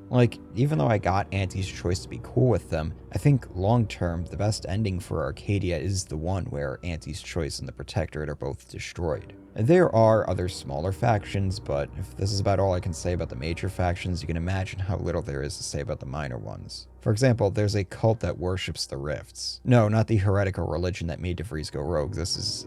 Even though I got Anti's choice to be cool with them, I think long-term, the best ending for Arcadia is the one where Anti's choice and the Protectorate are both destroyed. There are other smaller factions, but if this is about all I can say about the major factions, you can imagine how little there is to say about the minor ones. For example, there's a cult that worships the Rifts. No, not the heretical religion that made DeVries go rogue. This is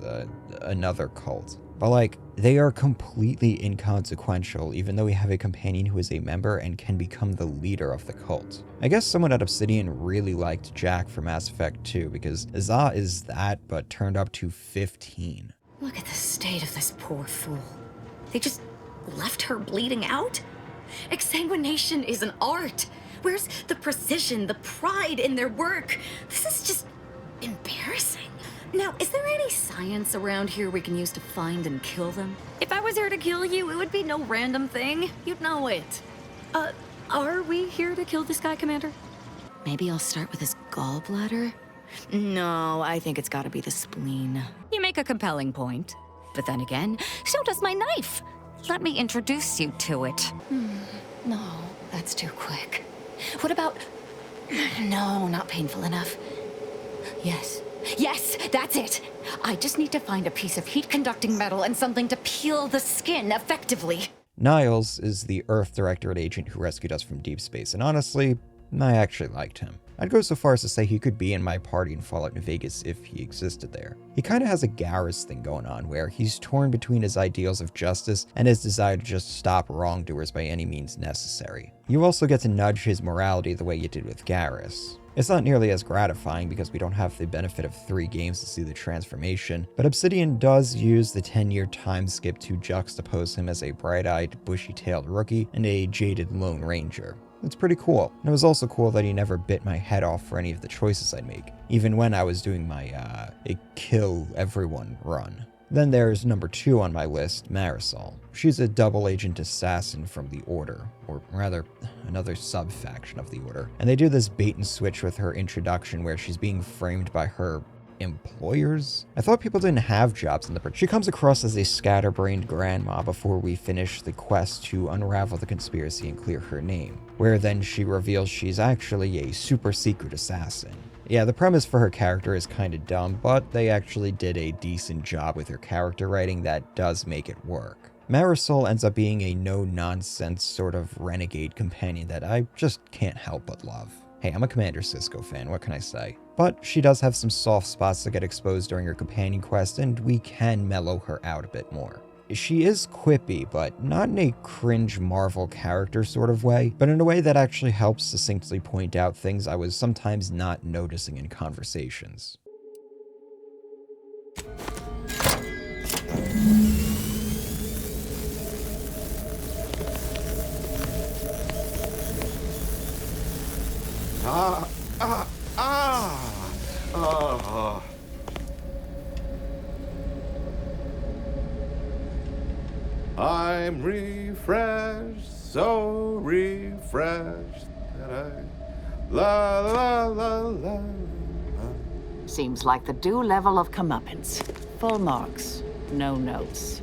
another cult. But they are completely inconsequential, even though we have a companion who is a member and can become the leader of the cult. I guess someone at Obsidian really liked Jack from Mass Effect 2, because Za is that, but turned up to 15. Look at the state of this poor fool. They just left her bleeding out? Exsanguination is an art. Where's the precision, the pride in their work? This is just embarrassing. Now, is there any science around here we can use to find and kill them? If I was here to kill you, it would be no random thing. You'd know it. Are we here to kill this guy, Commander? Maybe I'll start with his gallbladder? No, I think it's gotta be the spleen. You make a compelling point. But then again, so does my knife. Let me introduce you to it. No, that's too quick. What about... No, not painful enough. Yes, that's it. I just need to find a piece of heat-conducting metal and something to peel the skin effectively. Niles is the Earth Directorate agent who rescued us from deep space, and honestly, I actually liked him. I'd go so far as to say he could be in my party in Fallout New Vegas if he existed there. He kinda has a Garrus thing going on, where he's torn between his ideals of justice and his desire to just stop wrongdoers by any means necessary. You also get to nudge his morality the way you did with Garrus. It's not nearly as gratifying because we don't have the benefit of 3 games to see the transformation, but Obsidian does use the 10-year time skip to juxtapose him as a bright-eyed, bushy-tailed rookie and a jaded Lone Ranger. It's pretty cool. And it was also cool that he never bit my head off for any of the choices I'd make, even when I was doing my, kill everyone run. Then there's number 2 on my list, Marisol. She's a double agent assassin from the Order, or rather, another sub-faction of the Order. And they do this bait and switch with her introduction where she's being framed by her employers? I thought people didn't have jobs in the... She comes across as a scatterbrained grandma before we finish the quest to unravel the conspiracy and clear her name, where then she reveals she's actually a super secret assassin. Yeah, the premise for her character is kinda dumb, but they actually did a decent job with her character writing that does make it work. Marisol ends up being a no-nonsense sort of renegade companion that I just can't help but love. Hey, I'm a Commander Sisko fan, what can I say? But she does have some soft spots that get exposed during her companion quest, and we can mellow her out a bit more. She is quippy, but not in a cringe Marvel character sort of way, but in a way that actually helps succinctly point out things I was sometimes not noticing in conversations. I'm refreshed, so refreshed that la la la la. Seems like the due level of comeuppance. Full marks, no notes.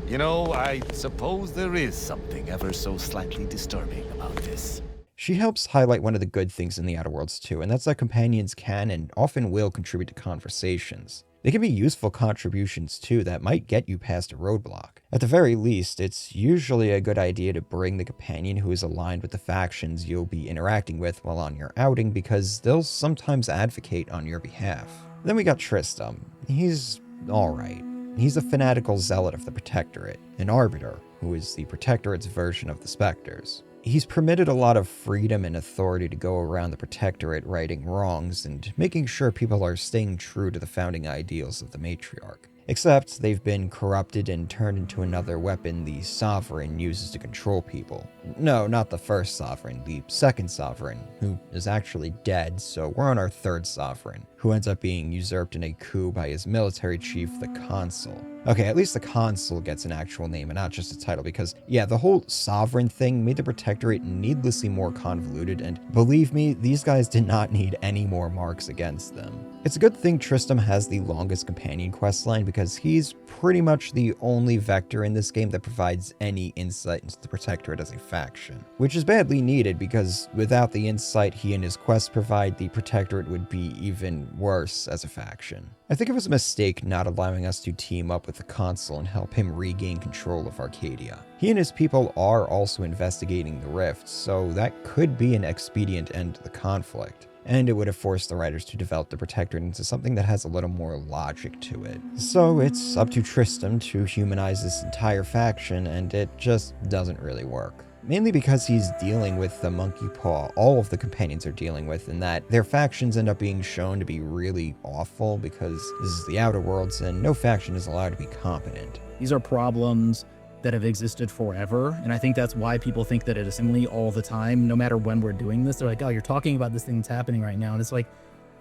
You know, I suppose there is something ever so slightly disturbing about this. She helps highlight one of the good things in the Outer Worlds too, and that's that companions can and often will contribute to conversations. They can be useful contributions too that might get you past a roadblock. At the very least, it's usually a good idea to bring the companion who is aligned with the factions you'll be interacting with while on your outing, because they'll sometimes advocate on your behalf. Then we got Tristram. He's alright. He's a fanatical zealot of the Protectorate, an arbiter, who is the Protectorate's version of the Spectres. He's permitted a lot of freedom and authority to go around the Protectorate righting wrongs and making sure people are staying true to the founding ideals of the Matriarch. Except they've been corrupted and turned into another weapon the Sovereign uses to control people. No, not the first Sovereign, the second Sovereign, who is actually dead, so we're on our third Sovereign, who ends up being usurped in a coup by his military chief, the Consul. Okay, at least the Consul gets an actual name and not just a title, because, yeah, the whole Sovereign thing made the Protectorate needlessly more convoluted, and believe me, these guys did not need any more marks against them. It's a good thing Tristram has the longest companion questline, because he's pretty much the only vector in this game that provides any insight into the Protectorate as a faction. Which is badly needed, because without the insight he and his quests provide, the Protectorate would be even worse as a faction. I think it was a mistake not allowing us to team up with the Consul and help him regain control of Arcadia. He and his people are also investigating the rifts, so that could be an expedient end to the conflict. And it would have forced the writers to develop the Protectorate into something that has a little more logic to it. So it's up to Tristram to humanize this entire faction, and it just doesn't really work. Mainly because he's dealing with the monkey paw all of the companions are dealing with, and that their factions end up being shown to be really awful because this is the Outer Worlds and no faction is allowed to be competent. These are problems that have existed forever, and I think that's why people think that it is similarly all the time, no matter when we're doing this. They're like, oh, you're talking about this thing that's happening right now, and it's like,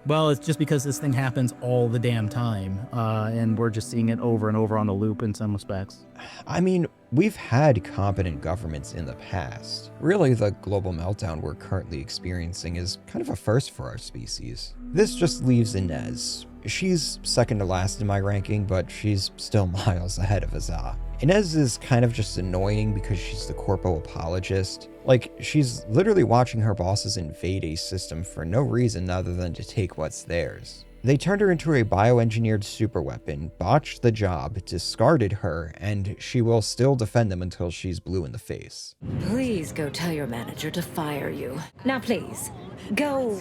well, it's just because this thing happens all the damn time, and we're just seeing it over and over on the loop in some respects. I mean, we've had competent governments in the past. Really, the global meltdown we're currently experiencing is kind of a first for our species. This just leaves Inez. She's second to last in my ranking, but she's still miles ahead of Azah. Inez is kind of just annoying because she's the corpo apologist. Like, she's literally watching her bosses invade a system for no reason other than to take what's theirs. They turned her into a bioengineered superweapon, botched the job, discarded her, and she will still defend them until she's blue in the face. Please go tell your manager to fire you. Now please, go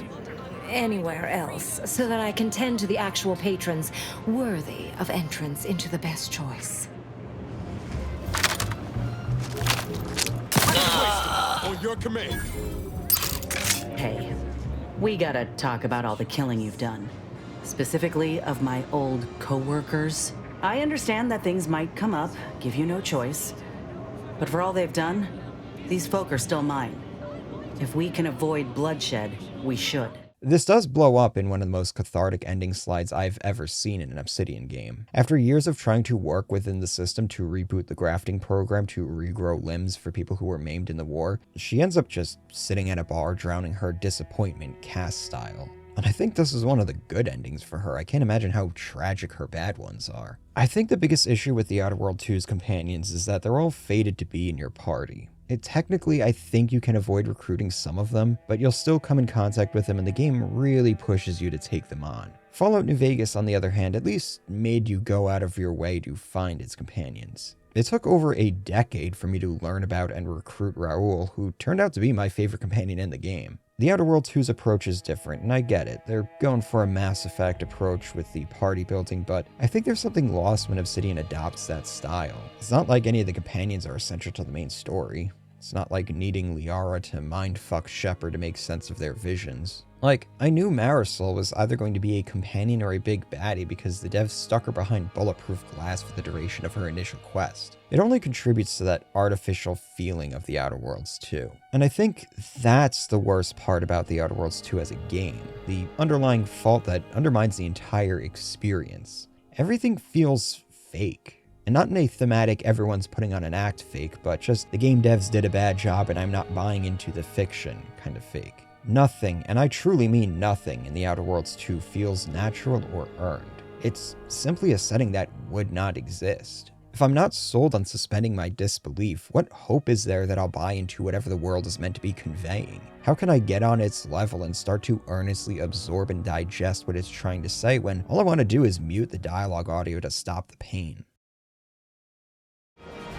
anywhere else so that I can tend to the actual patrons worthy of entrance into the best choice. On your command. Hey, we gotta talk about all the killing you've done. Specifically of my old co-workers. I understand that things might come up, give you no choice. But for all they've done, these folk are still mine. If we can avoid bloodshed, we should. This does blow up in one of the most cathartic ending slides I've ever seen in an Obsidian game. After years of trying to work within the system to reboot the grafting program to regrow limbs for people who were maimed in the war, she ends up just sitting at a bar drowning her disappointment cast style. And I think this is one of the good endings for her. I can't imagine how tragic her bad ones are. I think the biggest issue with the Outer World 2's companions is that they're all fated to be in your party. Technically, I think you can avoid recruiting some of them, but you'll still come in contact with them and the game really pushes you to take them on. Fallout New Vegas, on the other hand, at least made you go out of your way to find its companions. It took over a decade for me to learn about and recruit Raoul, who turned out to be my favorite companion in the game. The Outer Worlds 2's approach is different, and I get it. They're going for a Mass Effect approach with the party building, but I think there's something lost when Obsidian adopts that style. It's not like any of the companions are essential to the main story. It's not like needing Liara to mindfuck Shepard to make sense of their visions. Like, I knew Marisol was either going to be a companion or a big baddie because the devs stuck her behind bulletproof glass for the duration of her initial quest. It only contributes to that artificial feeling of the Outer Worlds 2. And I think that's the worst part about the Outer Worlds 2 as a game, the underlying fault that undermines the entire experience. Everything feels fake. And not in a thematic everyone's putting on an act fake, but just the game devs did a bad job and I'm not buying into the fiction kind of fake. Nothing, and I truly mean nothing, in the Outer Worlds 2 feels natural or earned. It's simply a setting that would not exist. If I'm not sold on suspending my disbelief, what hope is there that I'll buy into whatever the world is meant to be conveying? How can I get on its level and start to earnestly absorb and digest what it's trying to say when all I want to do is mute the dialogue audio to stop the pain?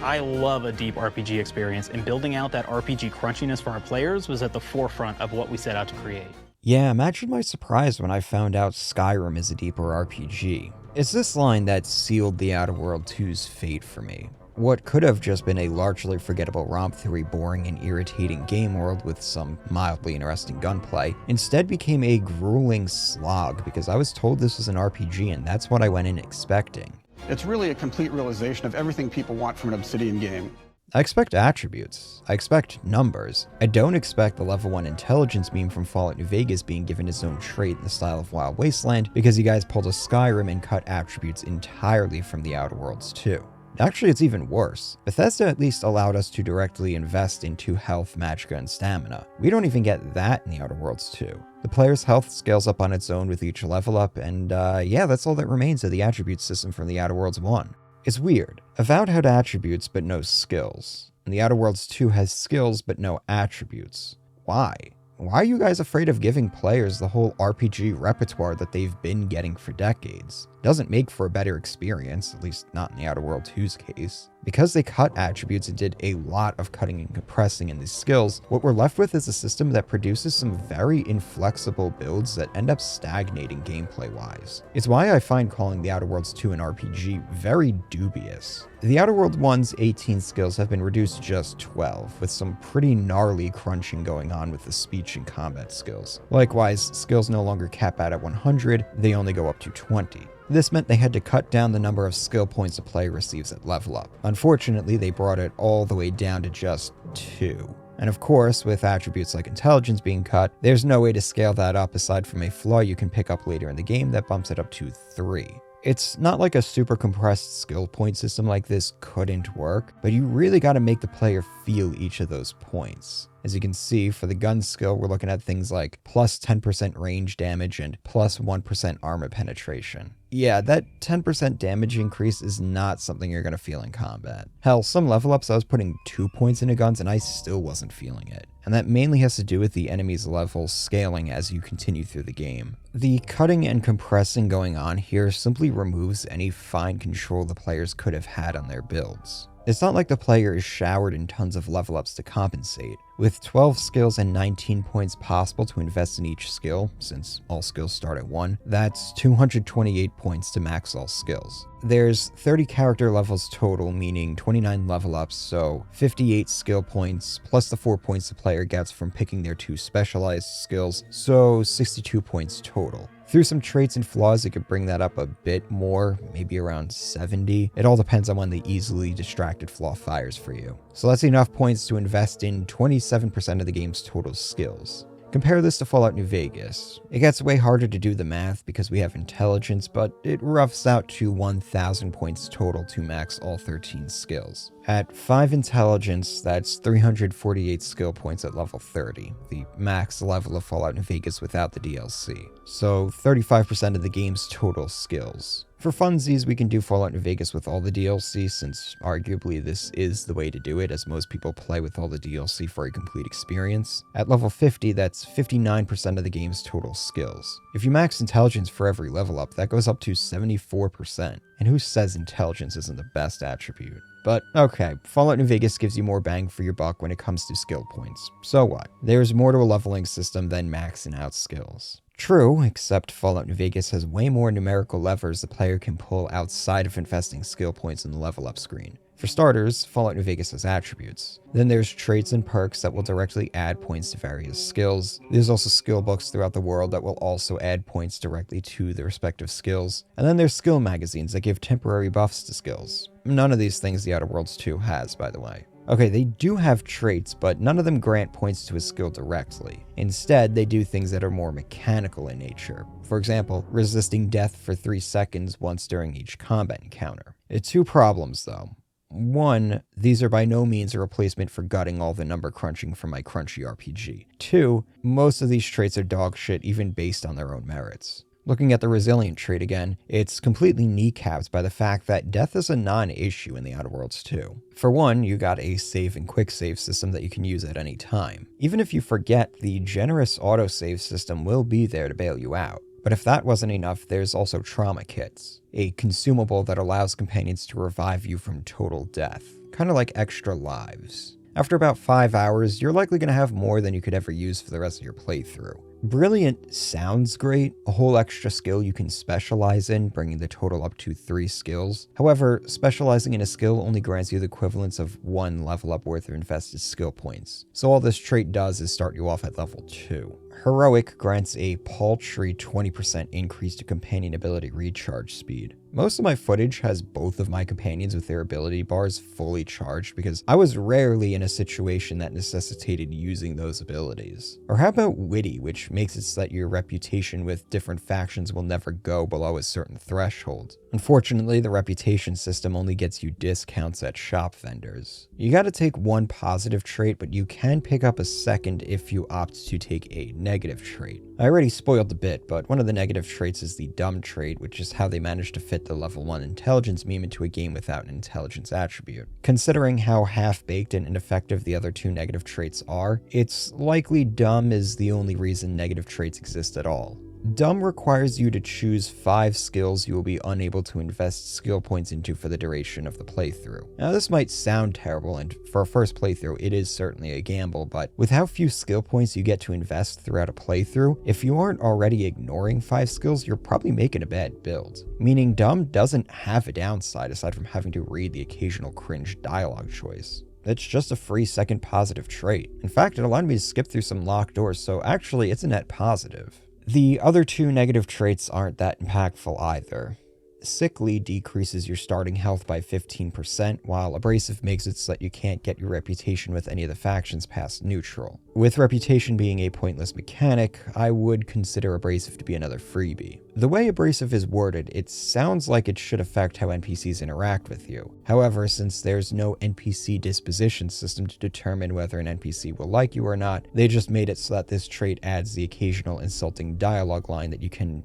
I love a deep RPG experience, and building out that RPG crunchiness for our players was at the forefront of what we set out to create. Yeah, imagine my surprise when I found out Skyrim is a deeper RPG. It's this line that sealed the Outer Worlds 2's fate for me. What could have just been a largely forgettable romp through a boring and irritating game world with some mildly interesting gunplay, instead became a grueling slog because I was told this was an RPG and that's what I went in expecting. It's really a complete realization of everything people want from an Obsidian game. I expect attributes. I expect numbers. I don't expect the level 1 intelligence meme from Fallout New Vegas being given its own trait in the style of Wild Wasteland because you guys pulled a Skyrim and cut attributes entirely from the Outer Worlds 2. Actually, it's even worse. Bethesda at least allowed us to directly invest into health, magicka, and stamina. We don't even get that in the Outer Worlds 2. The player's health scales up on its own with each level up, and yeah, that's all that remains of the attribute system from the Outer Worlds 1. It's weird. Avowed had attributes but no skills, and the Outer Worlds 2 has skills but no attributes. Why? Why are you guys afraid of giving players the whole RPG repertoire that they've been getting for decades? It doesn't make for a better experience, at least not in the Outer Worlds 2's case. Because they cut attributes and did a lot of cutting and compressing in these skills, what we're left with is a system that produces some very inflexible builds that end up stagnating gameplay-wise. It's why I find calling the Outer Worlds 2 an RPG very dubious. The Outer Worlds 1's 18 skills have been reduced to just 12, with some pretty gnarly crunching going on with the speech and combat skills. Likewise, skills no longer cap out at 100, they only go up to 20. This meant they had to cut down the number of skill points a player receives at level up. Unfortunately, they brought it all the way down to just 2. And of course, with attributes like intelligence being cut, there's no way to scale that up aside from a flaw you can pick up later in the game that bumps it up to 3. It's not like a super compressed skill point system like this couldn't work, but you really gotta make the player feel each of those points. As you can see, for the gun skill, we're looking at things like plus 10% range damage and plus 1% armor penetration. Yeah, that 10% damage increase is not something you're gonna feel in combat. Hell, some level ups I was putting 2 points into guns and I still wasn't feeling it. And that mainly has to do with the enemy's levels scaling as you continue through the game. The cutting and compressing going on here simply removes any fine control the players could have had on their builds. It's not like the player is showered in tons of level ups to compensate. With 12 skills and 19 points possible to invest in each skill, since all skills start at 1, that's 228 points to max all skills. There's 30 character levels total, meaning 29 level ups, so 58 skill points, plus the 4 points the player gets from picking their 2 specialized skills, so 62 points total. Through some traits and flaws, it could bring that up a bit more, maybe around 70. It all depends on when the easily distracted flaw fires for you. So that's enough points to invest in 27% of the game's total skills. Compare this to Fallout New Vegas. It gets way harder to do the math because we have intelligence, but it roughs out to 1,000 points total to max all 13 skills. At 5 intelligence, that's 348 skill points at level 30, the max level of Fallout New Vegas without the DLC. So 35% of the game's total skills. For funsies, we can do Fallout New Vegas with all the DLC, since arguably this is the way to do it, as most people play with all the DLC for a complete experience. At level 50, that's 59% of the game's total skills. If you max intelligence for every level up, that goes up to 74%. And who says intelligence isn't the best attribute? but okay, Fallout New Vegas gives you more bang for your buck when it comes to skill points. So what? There's more to a leveling system than maxing out skills. True, except Fallout New Vegas has way more numerical levers the player can pull outside of investing skill points in the level up screen. For starters, Fallout New Vegas has attributes. Then there's traits and perks that will directly add points to various skills. There's also skill books throughout the world that will also add points directly to the respective skills. And then there's skill magazines that give temporary buffs to skills. None of these things the Outer Worlds 2 has, by the way. Okay, they do have traits, but none of them grant points to a skill directly. Instead, they do things that are more mechanical in nature. For example, resisting death for 3 seconds once during each combat encounter. Two problems though. One, these are by no means a replacement for gutting all the number crunching from my crunchy RPG. Two, most of these traits are dog shit even based on their own merits. Looking at the resilient trait again, it's completely kneecapped by the fact that death is a non-issue in the Outer Worlds 2. For one, you got a save and quick save system that you can use at any time. Even if you forget, the generous autosave system will be there to bail you out. But if that wasn't enough, there's also trauma kits, a consumable that allows companions to revive you from total death, kind of like extra lives. After about 5 hours, you're likely going to have more than you could ever use for the rest of your playthrough. Brilliant sounds great, a whole extra skill you can specialize in, bringing the total up to 3 skills. However, specializing in a skill only grants you the equivalence of 1 level up worth of invested skill points. So all this trait does is start you off at level 2. Heroic grants a paltry 20% increase to companion ability recharge speed. Most of my footage has both of my companions with their ability bars fully charged because I was rarely in a situation that necessitated using those abilities. Or how about Witty, which makes it so that your reputation with different factions will never go below a certain threshold. Unfortunately, the reputation system only gets you discounts at shop vendors. You gotta take one positive trait, but you can pick up a second if you opt to take a negative trait. I already spoiled a bit, but one of the negative traits is the dumb trait, which is how they managed to fit the level 1 intelligence meme into a game without an intelligence attribute. Considering how half-baked and ineffective the other 2 negative traits are, it's likely dumb is the only reason negative traits exist at all. Dumb requires you to choose 5 skills you will be unable to invest skill points into for the duration of the playthrough. Now this might sound terrible, and for a first playthrough it is certainly a gamble, but with how few skill points you get to invest throughout a playthrough, if you aren't already ignoring 5 skills, you're probably making a bad build. Meaning dumb doesn't have a downside aside from having to read the occasional cringe dialogue choice. It's just a free second positive trait. In fact, it allowed me to skip through some locked doors, so actually it's a net positive. The other 2 negative traits aren't that impactful either. Sickly decreases your starting health by 15%, while Abrasive makes it so that you can't get your reputation with any of the factions past neutral. With reputation being a pointless mechanic, I would consider Abrasive to be another freebie. The way Abrasive is worded, it sounds like it should affect how NPCs interact with you. However, since there's no NPC disposition system to determine whether an NPC will like you or not, they just made it so that this trait adds the occasional insulting dialogue line that you can,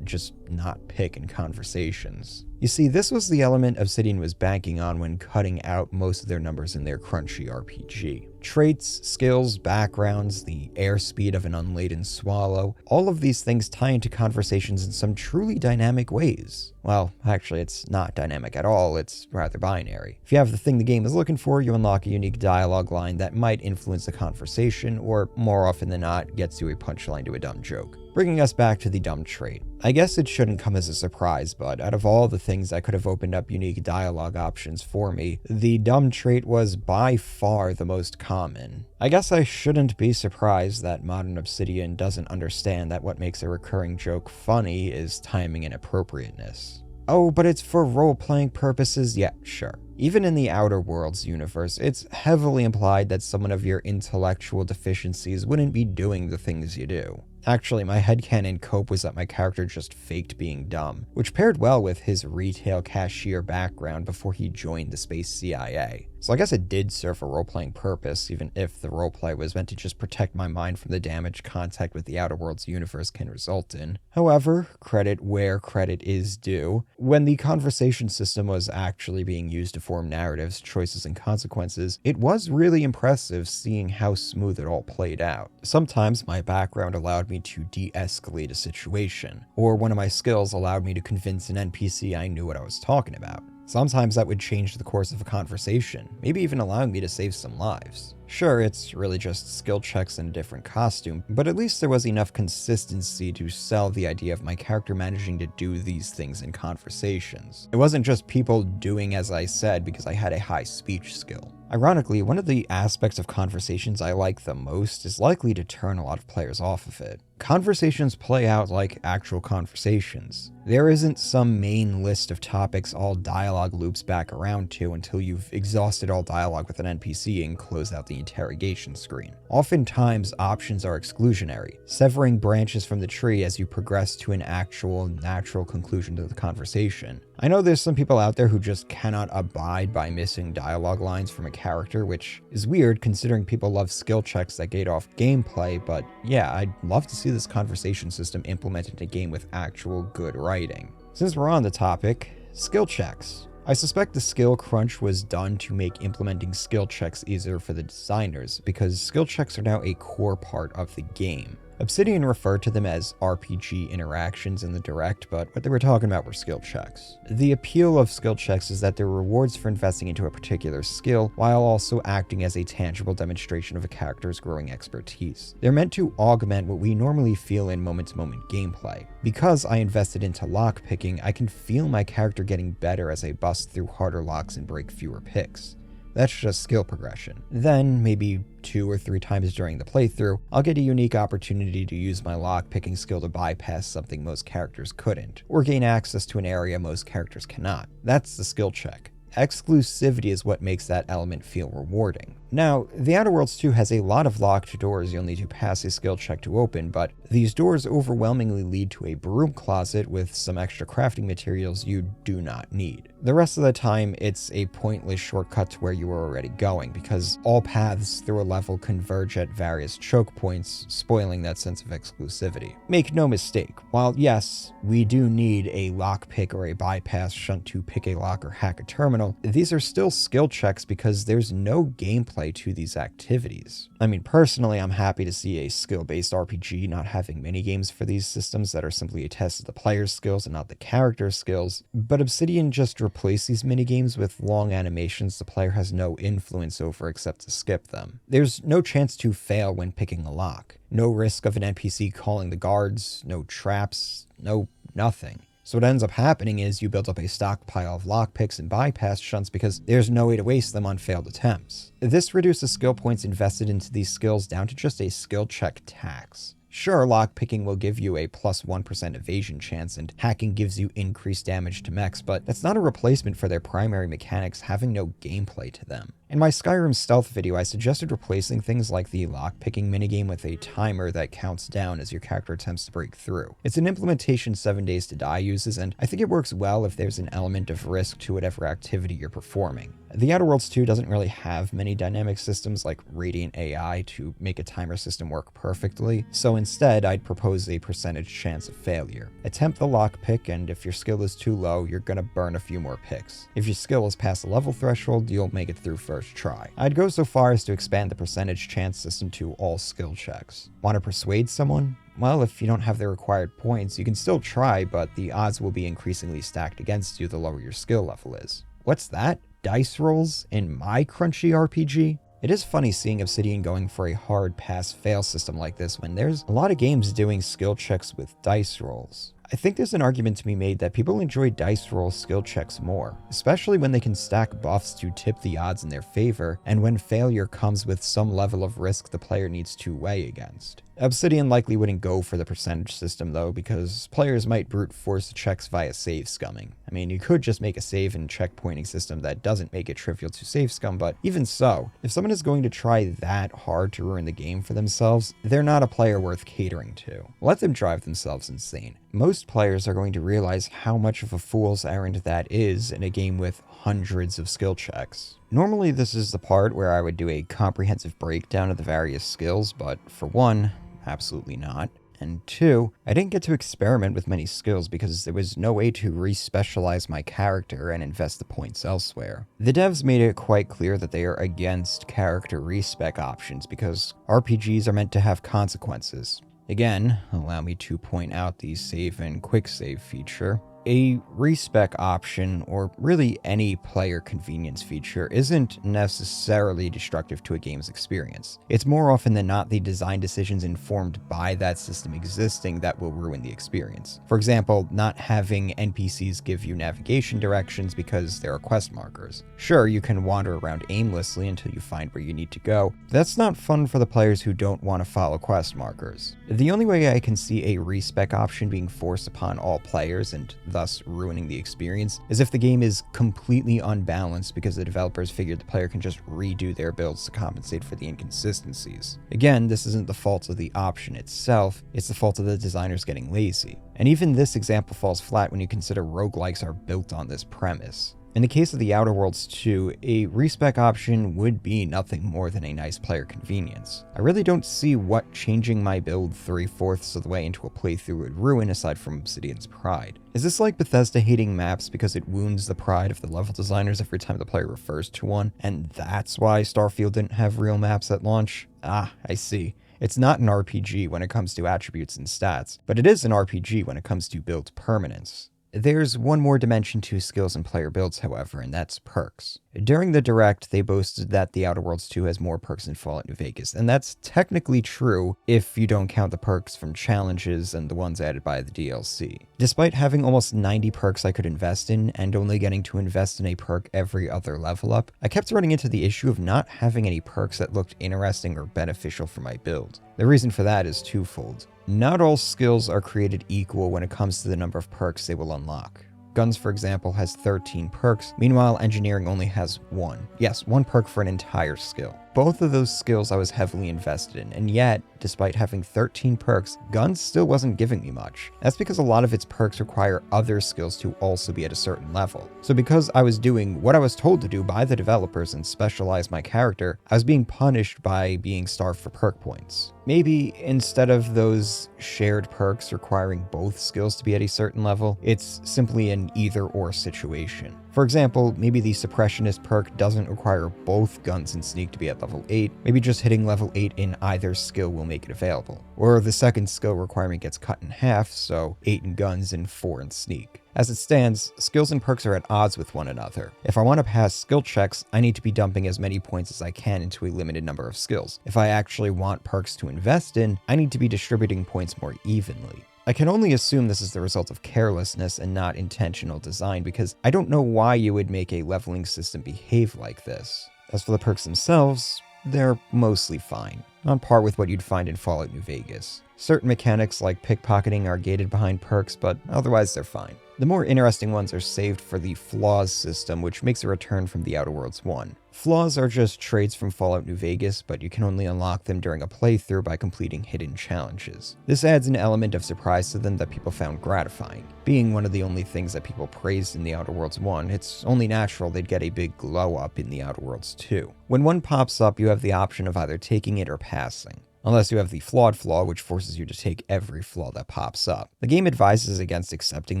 just not pick in conversations. You see, this was the element Obsidian was banking on when cutting out most of their numbers in their crunchy RPG. Traits, skills, backgrounds, the airspeed of an unladen swallow, all of these things tie into conversations in some truly dynamic ways. Well, actually, it's not dynamic at all, it's rather binary. If you have the thing the game is looking for, you unlock a unique dialogue line that might influence the conversation, or more often than not, gets you a punchline to a dumb joke. Bringing us back to the dumb trait. I guess it shouldn't come as a surprise, but out of all the things that could have opened up unique dialogue options for me, the dumb trait was by far the most common. I guess I shouldn't be surprised that modern Obsidian doesn't understand that what makes a recurring joke funny is timing and appropriateness. Oh, but it's for role-playing purposes? Yeah, sure. Even in the Outer Worlds universe, it's heavily implied that someone of your intellectual deficiencies wouldn't be doing the things you do. Actually, my headcanon cope was that my character just faked being dumb, which paired well with his retail cashier background before he joined the space CIA. So I guess it did serve a role-playing purpose, even if the roleplay was meant to just protect my mind from the damage contact with the Outer Worlds universe can result in. However, credit where credit is due. When the conversation system was actually being used to form narratives, choices, and consequences, it was really impressive seeing how smooth it all played out. Sometimes my background allowed me to de-escalate a situation, or one of my skills allowed me to convince an NPC I knew what I was talking about. Sometimes that would change the course of a conversation, maybe even allowing me to save some lives. Sure, it's really just skill checks in a different costume, but at least there was enough consistency to sell the idea of my character managing to do these things in conversations. It wasn't just people doing as I said because I had a high speech skill. Ironically, one of the aspects of conversations I like the most is likely to turn a lot of players off of it. Conversations play out like actual conversations. There isn't some main list of topics all dialogue loops back around to until you've exhausted all dialogue with an NPC and closed out the interrogation screen. Oftentimes, options are exclusionary, severing branches from the tree as you progress to an actual, natural conclusion to the conversation. I know there's some people out there who just cannot abide by missing dialogue lines from a character, which is weird considering people love skill checks that gate off gameplay, but yeah, I'd love to see this conversation system implemented in a game with actual good writing. Since we're on the topic, skill checks. I suspect the skill crunch was done to make implementing skill checks easier for the designers, because skill checks are now a core part of the game. Obsidian referred to them as RPG interactions in the Direct, but what they were talking about were skill checks. The appeal of skill checks is that they're rewards for investing into a particular skill, while also acting as a tangible demonstration of a character's growing expertise. They're meant to augment what we normally feel in moment-to-moment gameplay. Because I invested into lockpicking, I can feel my character getting better as I bust through harder locks and break fewer picks. That's just skill progression. Then, maybe 2 or 3 times during the playthrough, I'll get a unique opportunity to use my lockpicking skill to bypass something most characters couldn't, or gain access to an area most characters cannot. That's the skill check. Exclusivity is what makes that element feel rewarding. Now, The Outer Worlds 2 has a lot of locked doors you'll need to pass a skill check to open, but these doors overwhelmingly lead to a broom closet with some extra crafting materials you do not need. The rest of the time, it's a pointless shortcut to where you were already going, because all paths through a level converge at various choke points, spoiling that sense of exclusivity. Make no mistake, while yes, we do need a lockpick or a bypass shunt to pick a lock or hack a terminal, these are still skill checks because there's no gameplay to these activities. I mean, personally, I'm happy to see a skill-based RPG not having minigames for these systems that are simply a test of the player's skills and not the character's skills, but Obsidian just replaced these minigames with long animations the player has no influence over except to skip them. There's no chance to fail when picking a lock, no risk of an NPC calling the guards, no traps, no nothing. So what ends up happening is you build up a stockpile of lockpicks and bypass shunts because there's no way to waste them on failed attempts. This reduces skill points invested into these skills down to just a skill check tax. Sure, lockpicking will give you a plus 1% evasion chance, and hacking gives you increased damage to mechs, but that's not a replacement for their primary mechanics having no gameplay to them. In my Skyrim stealth video, I suggested replacing things like the lockpicking minigame with a timer that counts down as your character attempts to break through. It's an implementation 7 Days to Die uses, and I think it works well if there's an element of risk to whatever activity you're performing. The Outer Worlds 2 doesn't really have many dynamic systems like Radiant AI to make a timer system work perfectly, so instead I'd propose a percentage chance of failure. Attempt the lockpick, and if your skill is too low, you're gonna burn a few more picks. If your skill is past the level threshold, you'll make it through first try. I'd go so far as to expand the percentage chance system to all skill checks. Want to persuade someone? Well, if you don't have the required points, you can still try, but the odds will be increasingly stacked against you the lower your skill level is. What's that? Dice rolls in my crunchy RPG? It is funny seeing Obsidian going for a hard pass-fail system like this when there's a lot of games doing skill checks with dice rolls. I think there's an argument to be made that people enjoy dice roll skill checks more, especially when they can stack buffs to tip the odds in their favor, and when failure comes with some level of risk the player needs to weigh against. Obsidian likely wouldn't go for the percentage system though, because players might brute force the checks via save scumming. I mean, you could just make a save and checkpointing system that doesn't make it trivial to save scum, but even so, if someone is going to try that hard to ruin the game for themselves, they're not a player worth catering to. Let them drive themselves insane. Most players are going to realize how much of a fool's errand that is in a game with hundreds of skill checks. Normally this is the part where I would do a comprehensive breakdown of the various skills, but for one, absolutely not. And two, I didn't get to experiment with many skills because there was no way to re-specialize my character and invest the points elsewhere. The devs made it quite clear that they are against character respec options because RPGs are meant to have consequences. Again, allow me to point out the save and quick save feature. A respec option, or really any player convenience feature, isn't necessarily destructive to a game's experience. It's more often than not the design decisions informed by that system existing that will ruin the experience. For example, not having NPCs give you navigation directions because there are quest markers. Sure, you can wander around aimlessly until you find where you need to go, but that's not fun for the players who don't want to follow quest markers. The only way I can see a respec option being forced upon all players and thus ruining the experience is if the game is completely unbalanced because the developers figured the player can just redo their builds to compensate for the inconsistencies. Again, this isn't the fault of the option itself, it's the fault of the designers getting lazy. And even this example falls flat when you consider roguelikes are built on this premise. In the case of The Outer Worlds 2, a respec option would be nothing more than a nice player convenience. I really don't see what changing my build 3/4 of the way into a playthrough would ruin aside from Obsidian's pride. Is this like Bethesda hating maps because it wounds the pride of the level designers every time the player refers to one, and that's why Starfield didn't have real maps at launch? Ah, I see. It's not an RPG when it comes to attributes and stats, but it is an RPG when it comes to build permanence. There's one more dimension to skills and player builds, however, and that's perks. During the Direct, they boasted that The Outer Worlds 2 has more perks than Fallout New Vegas, and that's technically true if you don't count the perks from challenges and the ones added by the DLC. Despite having almost 90 perks I could invest in, and only getting to invest in a perk every other level up, I kept running into the issue of not having any perks that looked interesting or beneficial for my build. The reason for that is twofold. Not all skills are created equal when it comes to the number of perks they will unlock. Guns, for example, has 13 perks, meanwhile engineering only has 1. Yes, 1 perk for an entire skill. Both of those skills I was heavily invested in, and yet, despite having 13 perks, Guns still wasn't giving me much. That's because a lot of its perks require other skills to also be at a certain level. So because I was doing what I was told to do by the developers and specialize my character, I was being punished by being starved for perk points. Maybe instead of those shared perks requiring both skills to be at a certain level, it's simply an either-or situation. For example, maybe the Suppressionist perk doesn't require both Guns and Sneak to be at level 8, maybe just hitting level 8 in either skill will make it available. Or the second skill requirement gets cut in half, so 8 in Guns and 4 in Sneak. As it stands, skills and perks are at odds with one another. If I want to pass skill checks, I need to be dumping as many points as I can into a limited number of skills. If I actually want perks to invest in, I need to be distributing points more evenly. I can only assume this is the result of carelessness and not intentional design, because I don't know why you would make a leveling system behave like this. As for the perks themselves, they're mostly fine, on par with what you'd find in Fallout New Vegas. Certain mechanics like pickpocketing are gated behind perks, but otherwise they're fine. The more interesting ones are saved for the Flaws system, which makes a return from The Outer Worlds 1. Flaws are just traits from Fallout New Vegas, but you can only unlock them during a playthrough by completing hidden challenges. This adds an element of surprise to them that people found gratifying. Being one of the only things that people praised in The Outer Worlds 1, it's only natural they'd get a big glow up in The Outer Worlds 2. When one pops up, you have the option of either taking it or passing. Unless you have the flawed flaw, which forces you to take every flaw that pops up. The game advises against accepting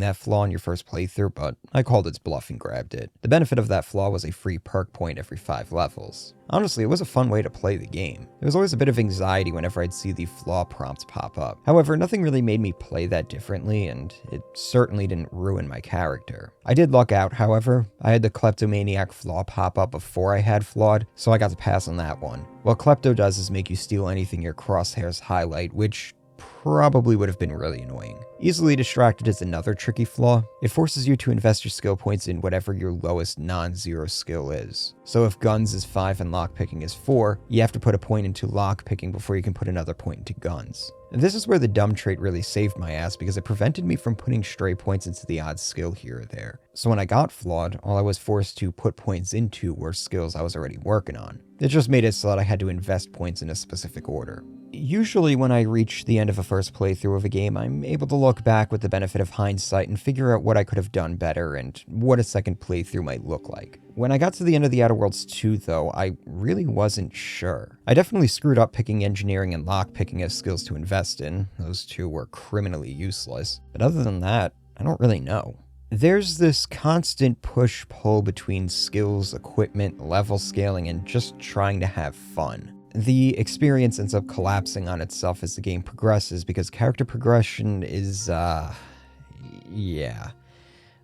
that flaw in your first playthrough, but I called its bluff and grabbed it. The benefit of that flaw was a free perk point every 5 levels. Honestly, it was a fun way to play the game. There was always a bit of anxiety whenever I'd see the flaw prompts pop up. However, nothing really made me play that differently, and it certainly didn't ruin my character. I did luck out, however. I had the Kleptomaniac flaw pop up before I had Flawed, so I got to pass on that one. What Klepto does is make you steal anything your crosshairs highlight, which probably would have been really annoying. Easily Distracted is another tricky flaw. It forces you to invest your skill points in whatever your lowest non-zero skill is. So if Guns is 5 and Lockpicking is 4, you have to put a point into Lockpicking before you can put another point into Guns. And this is where the dumb trait really saved my ass, because it prevented me from putting stray points into the odd skill here or there. So when I got Flawed, all I was forced to put points into were skills I was already working on. It just made it so that I had to invest points in a specific order. Usually when I reach the end of a first playthrough of a game, I'm able to look back with the benefit of hindsight and figure out what I could have done better and what a second playthrough might look like. When I got to the end of The Outer Worlds 2, though, I really wasn't sure. I definitely screwed up picking engineering and lockpicking as skills to invest in. Those two were criminally useless. But other than that, I don't really know. There's this constant push-pull between skills, equipment, level scaling, and just trying to have fun. The experience ends up collapsing on itself as the game progresses because character progression is, yeah.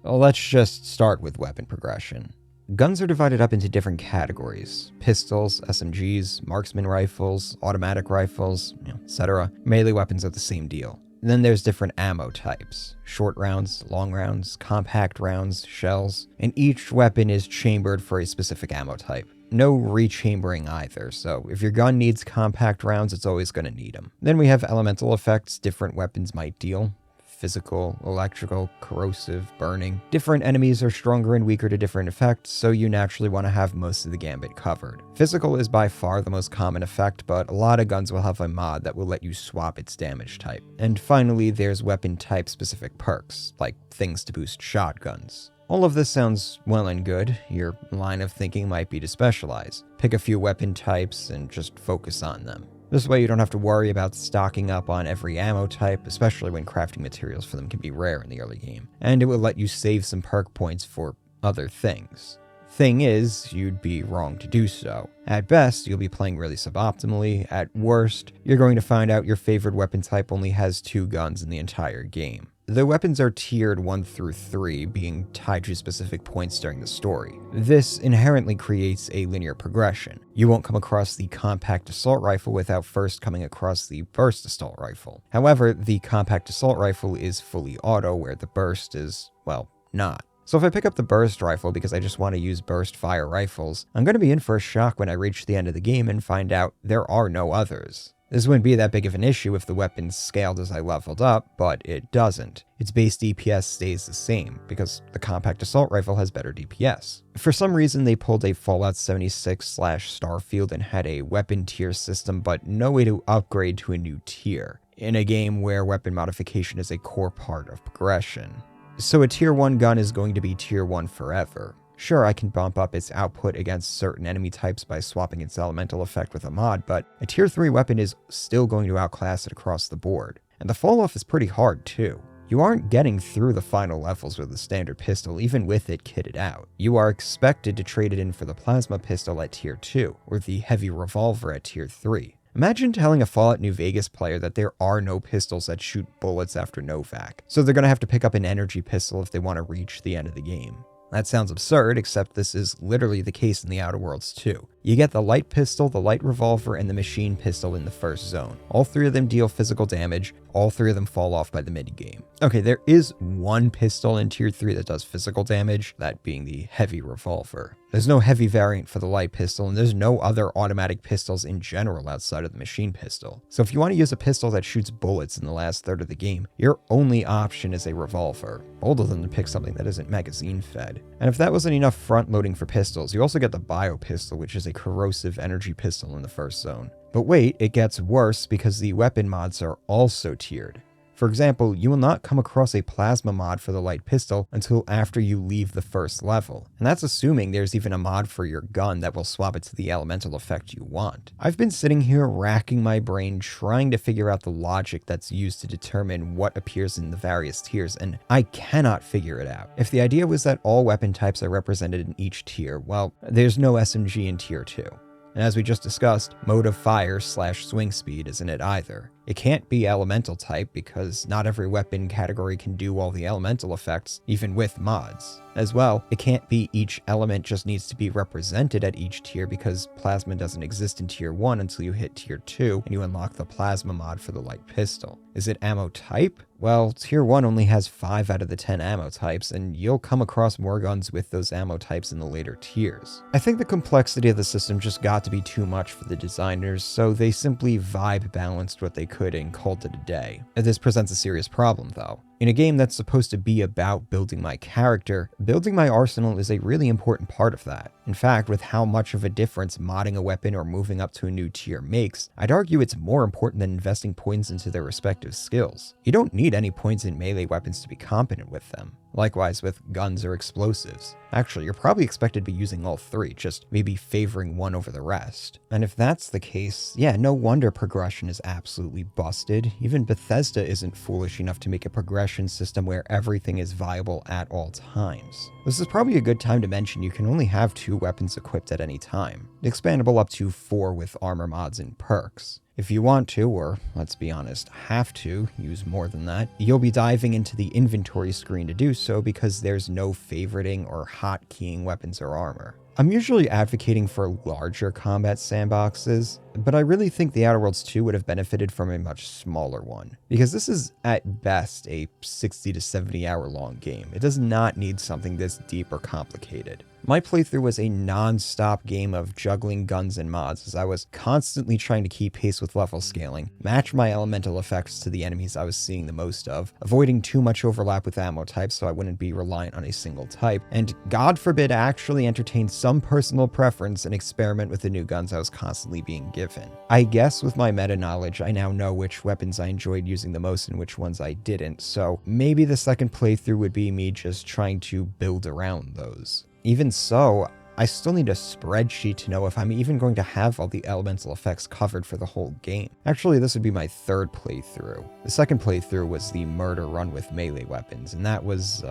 Well, let's just start with weapon progression. Guns are divided up into different categories: pistols, SMGs, marksman rifles, automatic rifles, etc. Melee weapons are the same deal. Then there's different ammo types: short rounds, long rounds, compact rounds, shells, and each weapon is chambered for a specific ammo type. No rechambering either, so if your gun needs compact rounds, it's always going to need them. Then we have elemental effects different weapons might deal: physical, electrical, corrosive, burning. Different enemies are stronger and weaker to different effects, so you naturally want to have most of the gambit covered. Physical is by far the most common effect, but a lot of guns will have a mod that will let you swap its damage type. And finally, there's weapon type specific perks, like things to boost shotguns. All of this sounds well and good. Your line of thinking might be to specialize. Pick a few weapon types and just focus on them. This way you don't have to worry about stocking up on every ammo type, especially when crafting materials for them can be rare in the early game. And it will let you save some perk points for other things. Thing is, you'd be wrong to do so. At best, you'll be playing really suboptimally. At worst, you're going to find out your favorite weapon type only has 2 guns in the entire game. The weapons are tiered 1 through 3, being tied to specific points during the story. This inherently creates a linear progression. You won't come across the compact assault rifle without first coming across the burst assault rifle. However, the compact assault rifle is fully auto, where the burst is, well, not. So if I pick up the burst rifle because I just want to use burst fire rifles, I'm going to be in for a shock when I reach the end of the game and find out there are no others. This wouldn't be that big of an issue if the weapon scaled as I leveled up, but it doesn't. Its base DPS stays the same, because the compact assault rifle has better DPS. For some reason, they pulled a Fallout 76/Starfield and had a weapon tier system, but no way to upgrade to a new tier, in a game where weapon modification is a core part of progression. So a tier 1 gun is going to be tier 1 forever. Sure, I can bump up its output against certain enemy types by swapping its elemental effect with a mod, but a tier 3 weapon is still going to outclass it across the board. And the fall off is pretty hard too. You aren't getting through the final levels with a standard pistol, even with it kitted out. You are expected to trade it in for the plasma pistol at tier 2, or the heavy revolver at tier 3. Imagine telling a Fallout New Vegas player that there are no pistols that shoot bullets after Novak, so they're going to have to pick up an energy pistol if they want to reach the end of the game. That sounds absurd, except this is literally the case in the Outer Worlds too. You get the light pistol, the light revolver, and the machine pistol in the first zone. All 3 of them deal physical damage, all 3 of them fall off by the mid-game. Okay, there is one pistol in tier 3 that does physical damage, that being the heavy revolver. There's no heavy variant for the light pistol, and there's no other automatic pistols in general outside of the machine pistol. So if you want to use a pistol that shoots bullets in the last third of the game, your only option is a revolver. Bold of them to pick something that isn't magazine fed. And if that wasn't enough front loading for pistols, you also get the bio pistol, which is a corrosive energy pistol in the first zone. But wait, it gets worse because the weapon mods are also tiered. For example, you will not come across a plasma mod for the light pistol until after you leave the first level, and that's assuming there's even a mod for your gun that will swap it to the elemental effect you want. I've been sitting here racking my brain trying to figure out the logic that's used to determine what appears in the various tiers, and I cannot figure it out. If the idea was that all weapon types are represented in each tier, well, there's no SMG in tier 2. And as we just discussed, mode of fire/swing speed isn't it either. It can't be elemental type because not every weapon category can do all the elemental effects, even with mods. As well, it can't be each element just needs to be represented at each tier because plasma doesn't exist in tier 1 until you hit tier 2 and you unlock the plasma mod for the light pistol. Is it ammo type? Well, tier 1 only has 5 out of the 10 ammo types, and you'll come across more guns with those ammo types in the later tiers. I think the complexity of the system just got to be too much for the designers, so they simply vibe balanced what they could and called it a day. This presents a serious problem though. In a game that's supposed to be about building my character, building my arsenal is a really important part of that. In fact, with how much of a difference modding a weapon or moving up to a new tier makes, I'd argue it's more important than investing points into their respective skills. You don't need any points in melee weapons to be competent with them. Likewise with guns or explosives. Actually, you're probably expected to be using all 3, just maybe favoring one over the rest. And if that's the case, yeah, no wonder progression is absolutely busted. Even Bethesda isn't foolish enough to make a progression system where everything is viable at all times. This is probably a good time to mention you can only have 2 weapons equipped at any time. expandable up to 4 with armor mods and perks. If you want to, or let's be honest, have to, use more than that, you'll be diving into the inventory screen to do so because there's no favoriting or hotkeying weapons or armor. I'm usually advocating for larger combat sandboxes, but I really think The Outer Worlds 2 would have benefited from a much smaller one, because this is at best a 60 to 70 hour long game. It does not need something this deep or complicated. My playthrough was a non-stop game of juggling guns and mods as I was constantly trying to keep pace with level scaling, match my elemental effects to the enemies I was seeing the most of, avoiding too much overlap with ammo types so I wouldn't be reliant on a single type, and God forbid actually entertain some personal preference and experiment with the new guns I was constantly being given. I guess with my meta knowledge, I now know which weapons I enjoyed using the most and which ones I didn't, so maybe the second playthrough would be me just trying to build around those. Even so, I still need a spreadsheet to know if I'm even going to have all the elemental effects covered for the whole game. Actually, this would be my third playthrough. The second playthrough was the murder run with melee weapons, and that was,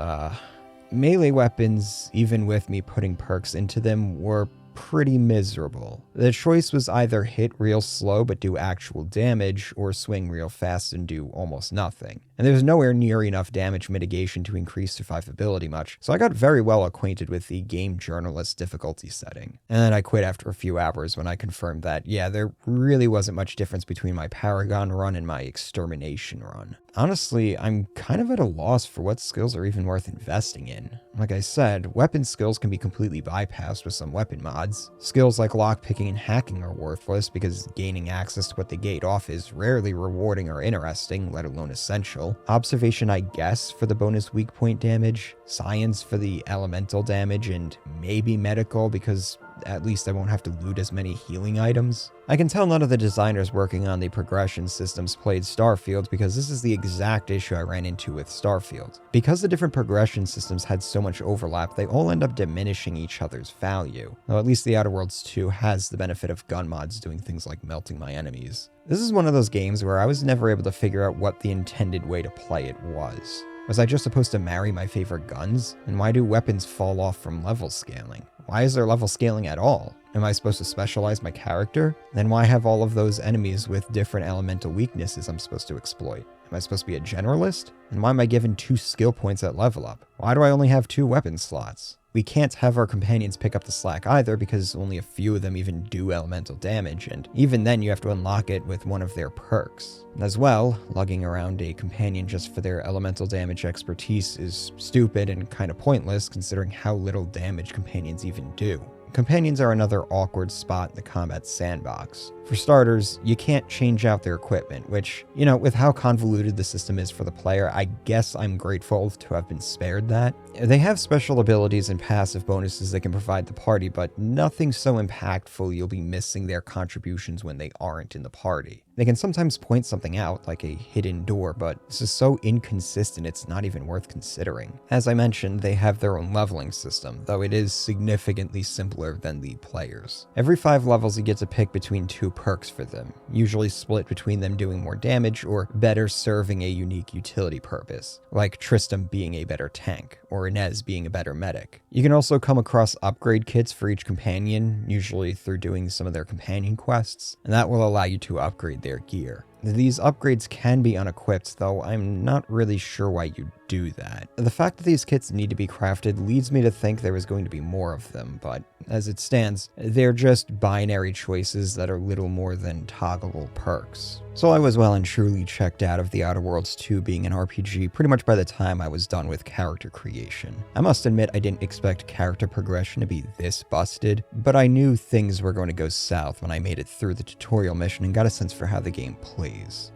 melee weapons, even with me putting perks into them, were pretty miserable. The choice was either hit real slow but do actual damage, or swing real fast and do almost nothing. And there's nowhere near enough damage mitigation to increase survivability much, so I got very well acquainted with the game journalist difficulty setting. And then I quit after a few hours when I confirmed that, yeah, there really wasn't much difference between my Paragon run and my Extermination run. Honestly, I'm kind of at a loss for what skills are even worth investing in. Like I said, weapon skills can be completely bypassed with some weapon mods. Skills like lockpicking and hacking are worthless because gaining access to what they gate off is rarely rewarding or interesting, let alone essential. Observation, I guess, for the bonus weak point damage. Science for the elemental damage, and maybe medical because at least I won't have to loot as many healing items. I can tell none of the designers working on the progression systems played Starfield because this is the exact issue I ran into with Starfield. Because the different progression systems had so much overlap, they all end up diminishing each other's value. Though at least The Outer Worlds 2 has the benefit of gun mods doing things like melting my enemies. This is one of those games where I was never able to figure out what the intended way to play it was. Was I just supposed to marry my favorite guns? And why do weapons fall off from level scaling? Why is there level scaling at all? Am I supposed to specialize my character? Then why have all of those enemies with different elemental weaknesses I'm supposed to exploit? Am I supposed to be a generalist? And why am I given 2 skill points at level up? Why do I only have 2 weapon slots? We can't have our companions pick up the slack either because only a few of them even do elemental damage, and even then you have to unlock it with one of their perks. As well, lugging around a companion just for their elemental damage expertise is stupid and kind of pointless considering how little damage companions even do. Companions are another awkward spot in the combat sandbox. For starters, you can't change out their equipment, which, you know, with how convoluted the system is for the player, I guess I'm grateful to have been spared that. They have special abilities and passive bonuses they can provide the party, but nothing so impactful you'll be missing their contributions when they aren't in the party. They can sometimes point something out, like a hidden door, but this is so inconsistent it's not even worth considering. As I mentioned, they have their own leveling system, though it is significantly simpler than the players. Every 5 levels you get to pick between 2 perks for them, usually split between them doing more damage or better serving a unique utility purpose, like Tristram being a better tank, or Inez being a better medic. You can also come across upgrade kits for each companion, usually through doing some of their companion quests, and that will allow you to upgrade their gear. These upgrades can be unequipped, though I'm not really sure why you do that. The fact that these kits need to be crafted leads me to think there is going to be more of them, but as it stands, they're just binary choices that are little more than toggleable perks. So I was well and truly checked out of The Outer Worlds 2 being an RPG pretty much by the time I was done with character creation. I must admit I didn't expect character progression to be this busted, but I knew things were going to go south when I made it through the tutorial mission and got a sense for how the game plays.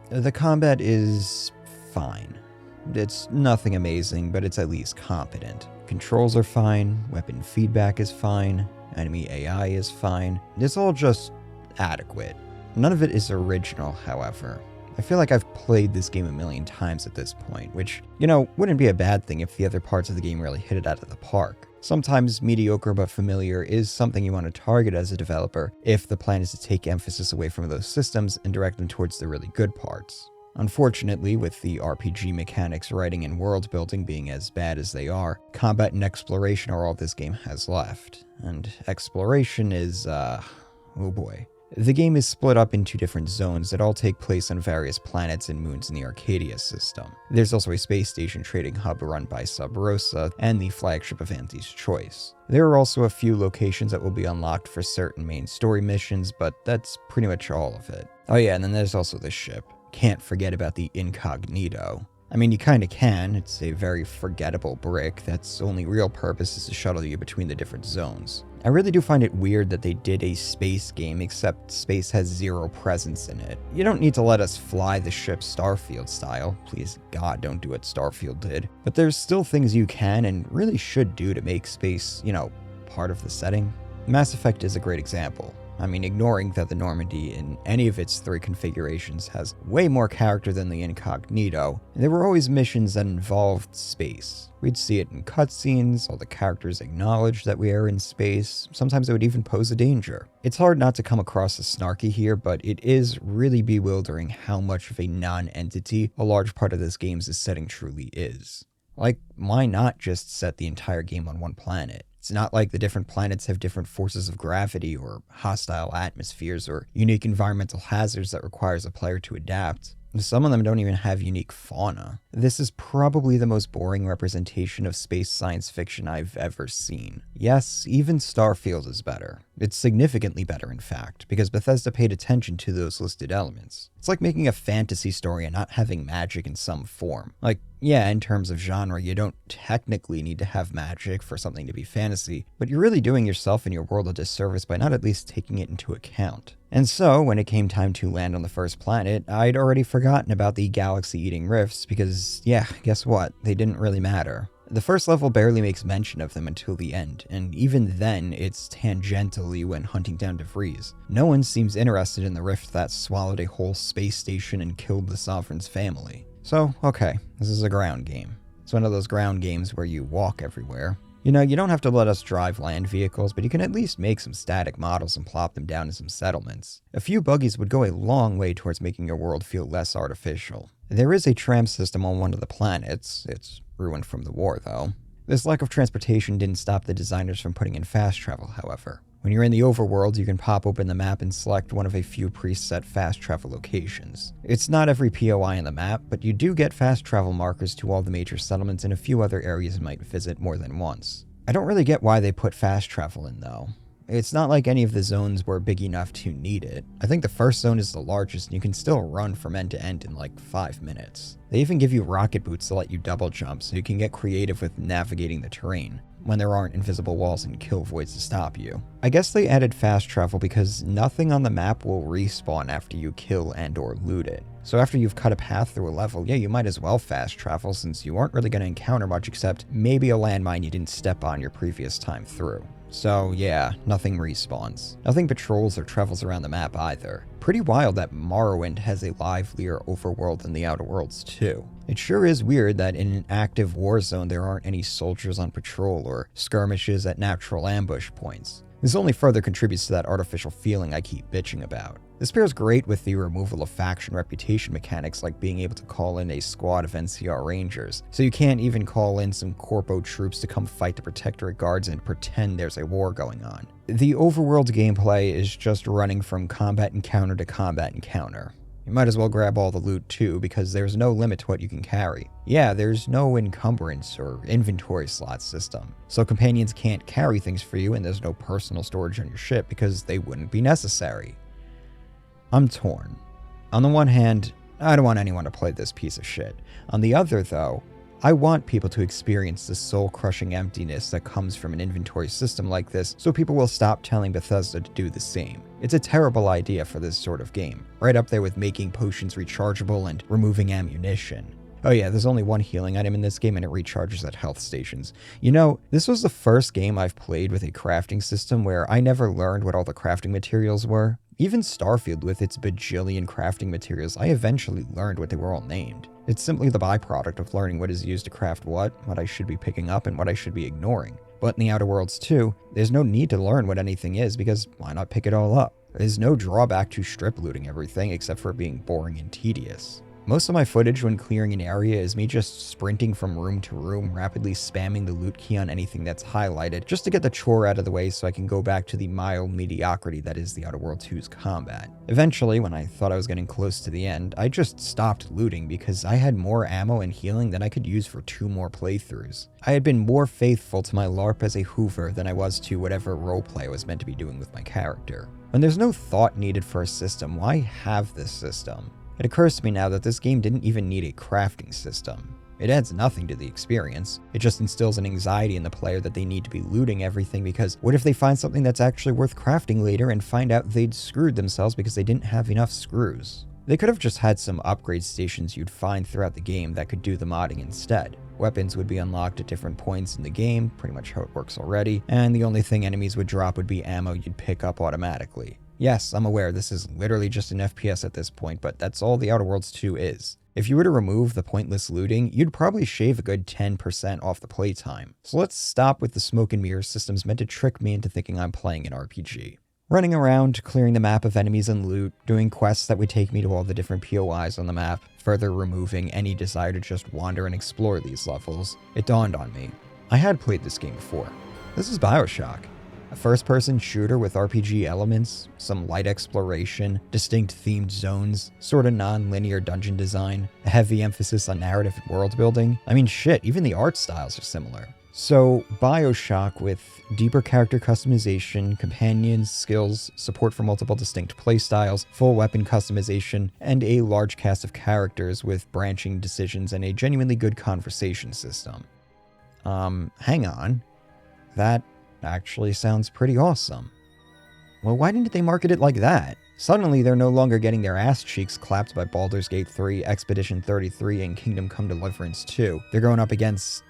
The combat is fine. It's nothing amazing, but it's at least competent. Controls are fine, weapon feedback is fine, enemy AI is fine. It's all just adequate. None of it is original, however. I feel like I've played this game a million times at this point, which, you know, wouldn't be a bad thing if the other parts of the game really hit it out of the park. Sometimes mediocre but familiar is something you want to target as a developer if the plan is to take emphasis away from those systems and direct them towards the really good parts. Unfortunately, with the RPG mechanics, writing, and world building being as bad as they are, combat and exploration are all this game has left. And exploration is, Oh boy. The game is split up into different zones that all take place on various planets and moons in the Arcadia system. There's also a space station trading hub run by Sub Rosa and the flagship of Anti's Choice. There are also a few locations that will be unlocked for certain main story missions, but that's pretty much all of it. Oh yeah, and then there's also the ship. Can't forget about the Incognito. I mean, you kinda can. It's a very forgettable brick that's only real purpose is to shuttle you between the different zones. I really do find it weird that they did a space game, except space has zero presence in it. You don't need to let us fly the ship Starfield style. Please God, don't do what Starfield did. But there's still things you can and really should do to make space, part of the setting. Mass Effect is a great example. I mean, ignoring that the Normandy in any of its 3 configurations has way more character than the Incognito, there were always missions that involved space. We'd see it in cutscenes, all the characters acknowledge that we are in space, sometimes it would even pose a danger. It's hard not to come across as snarky here, but it is really bewildering how much of a non-entity a large part of this game's setting truly is. Like, why not just set the entire game on one planet? It's not like the different planets have different forces of gravity or hostile atmospheres or unique environmental hazards that requires a player to adapt. Some of them don't even have unique fauna. This is probably the most boring representation of space science fiction I've ever seen. Yes, even Starfield is better. It's significantly better, in fact, because Bethesda paid attention to those listed elements. It's like making a fantasy story and not having magic in some form. Like, yeah, in terms of genre, you don't technically need to have magic for something to be fantasy, but you're really doing yourself and your world a disservice by not at least taking it into account. And so, when it came time to land on the first planet, I'd already forgotten about the galaxy-eating rifts because, yeah, guess what? They didn't really matter. The first level barely makes mention of them until the end, and even then, it's tangentially when hunting down DeVries. No one seems interested in the rift that swallowed a whole space station and killed the Sovereign's family. So, okay, this is a ground game. It's one of those ground games where you walk everywhere. You don't have to let us drive land vehicles, but you can at least make some static models and plop them down in some settlements. A few buggies would go a long way towards making your world feel less artificial. There is a tram system on one of the planets. It's ruined from the war, though. This lack of transportation didn't stop the designers from putting in fast travel, however. When you're in the overworld, you can pop open the map and select one of a few preset fast travel locations. It's not every POI on the map, but you do get fast travel markers to all the major settlements and a few other areas you might visit more than once. I don't really get why they put fast travel in, though. It's not like any of the zones were big enough to need it. I think the first zone is the largest and you can still run from end to end in like 5 minutes. They even give you rocket boots to let you double jump so you can get creative with navigating the terrain when there aren't invisible walls and kill voids to stop you. I guess they added fast travel because nothing on the map will respawn after you kill and or loot it. So after you've cut a path through a level, yeah, you might as well fast travel since you aren't really going to encounter much except maybe a landmine you didn't step on your previous time through. So yeah, nothing respawns. Nothing patrols or travels around the map either. Pretty wild that Morrowind has a livelier overworld than the Outer Worlds too. It sure is weird that in an active war zone there aren't any soldiers on patrol or skirmishes at natural ambush points. This only further contributes to that artificial feeling I keep bitching about. This pairs great with the removal of faction reputation mechanics like being able to call in a squad of NCR Rangers, so you can't even call in some Corpo troops to come fight the Protectorate guards and pretend there's a war going on. The overworld gameplay is just running from combat encounter to combat encounter. You might as well grab all the loot too, because there's no limit to what you can carry. Yeah, there's no encumbrance or inventory slot system, so companions can't carry things for you and there's no personal storage on your ship because they wouldn't be necessary. I'm torn. On the one hand, I don't want anyone to play this piece of shit. On the other though, I want people to experience the soul-crushing emptiness that comes from an inventory system like this, so people will stop telling Bethesda to do the same. It's a terrible idea for this sort of game, right up there with making potions rechargeable and removing ammunition. Oh yeah, there's only one healing item in this game and it recharges at health stations. You know, this was the first game I've played with a crafting system where I never learned what all the crafting materials were. Even Starfield with its bajillion crafting materials, I eventually learned what they were all named. It's simply the byproduct of learning what is used to craft what I should be picking up and what I should be ignoring. But in the Outer Worlds too, there's no need to learn what anything is because why not pick it all up? There's no drawback to strip looting everything except for being boring and tedious. Most of my footage when clearing an area is me just sprinting from room to room, rapidly spamming the loot key on anything that's highlighted, just to get the chore out of the way so I can go back to the mild mediocrity that is the Outer Worlds 2's combat. Eventually, when I thought I was getting close to the end, I just stopped looting because I had more ammo and healing than I could use for 2 more playthroughs. I had been more faithful to my LARP as a Hoover than I was to whatever roleplay I was meant to be doing with my character. When there's no thought needed for a system, why have this system? It occurs to me now that this game didn't even need a crafting system. It adds nothing to the experience. It just instills an anxiety in the player that they need to be looting everything because what if they find something that's actually worth crafting later and find out they'd screwed themselves because they didn't have enough screws? They could have just had some upgrade stations you'd find throughout the game that could do the modding instead. Weapons would be unlocked at different points in the game, pretty much how it works already, and the only thing enemies would drop would be ammo you'd pick up automatically. Yes, I'm aware this is literally just an FPS at this point, but that's all the Outer Worlds 2 is. If you were to remove the pointless looting, you'd probably shave a good 10% off the playtime. So let's stop with the smoke and mirror systems meant to trick me into thinking I'm playing an RPG. Running around, clearing the map of enemies and loot, doing quests that would take me to all the different POIs on the map, further removing any desire to just wander and explore these levels, it dawned on me. I had played this game before. This is BioShock. A first-person shooter with RPG elements, some light exploration, distinct themed zones, sorta non-linear dungeon design, a heavy emphasis on narrative and world building. I mean shit, even the art styles are similar. So, BioShock with deeper character customization, companions, skills, support for multiple distinct playstyles, full weapon customization, and a large cast of characters with branching decisions and a genuinely good conversation system. Hang on. That actually sounds pretty awesome. Well, why didn't they market it like that? Suddenly, they're no longer getting their ass cheeks clapped by Baldur's Gate 3, Expedition 33, and Kingdom Come Deliverance 2. They're going up against,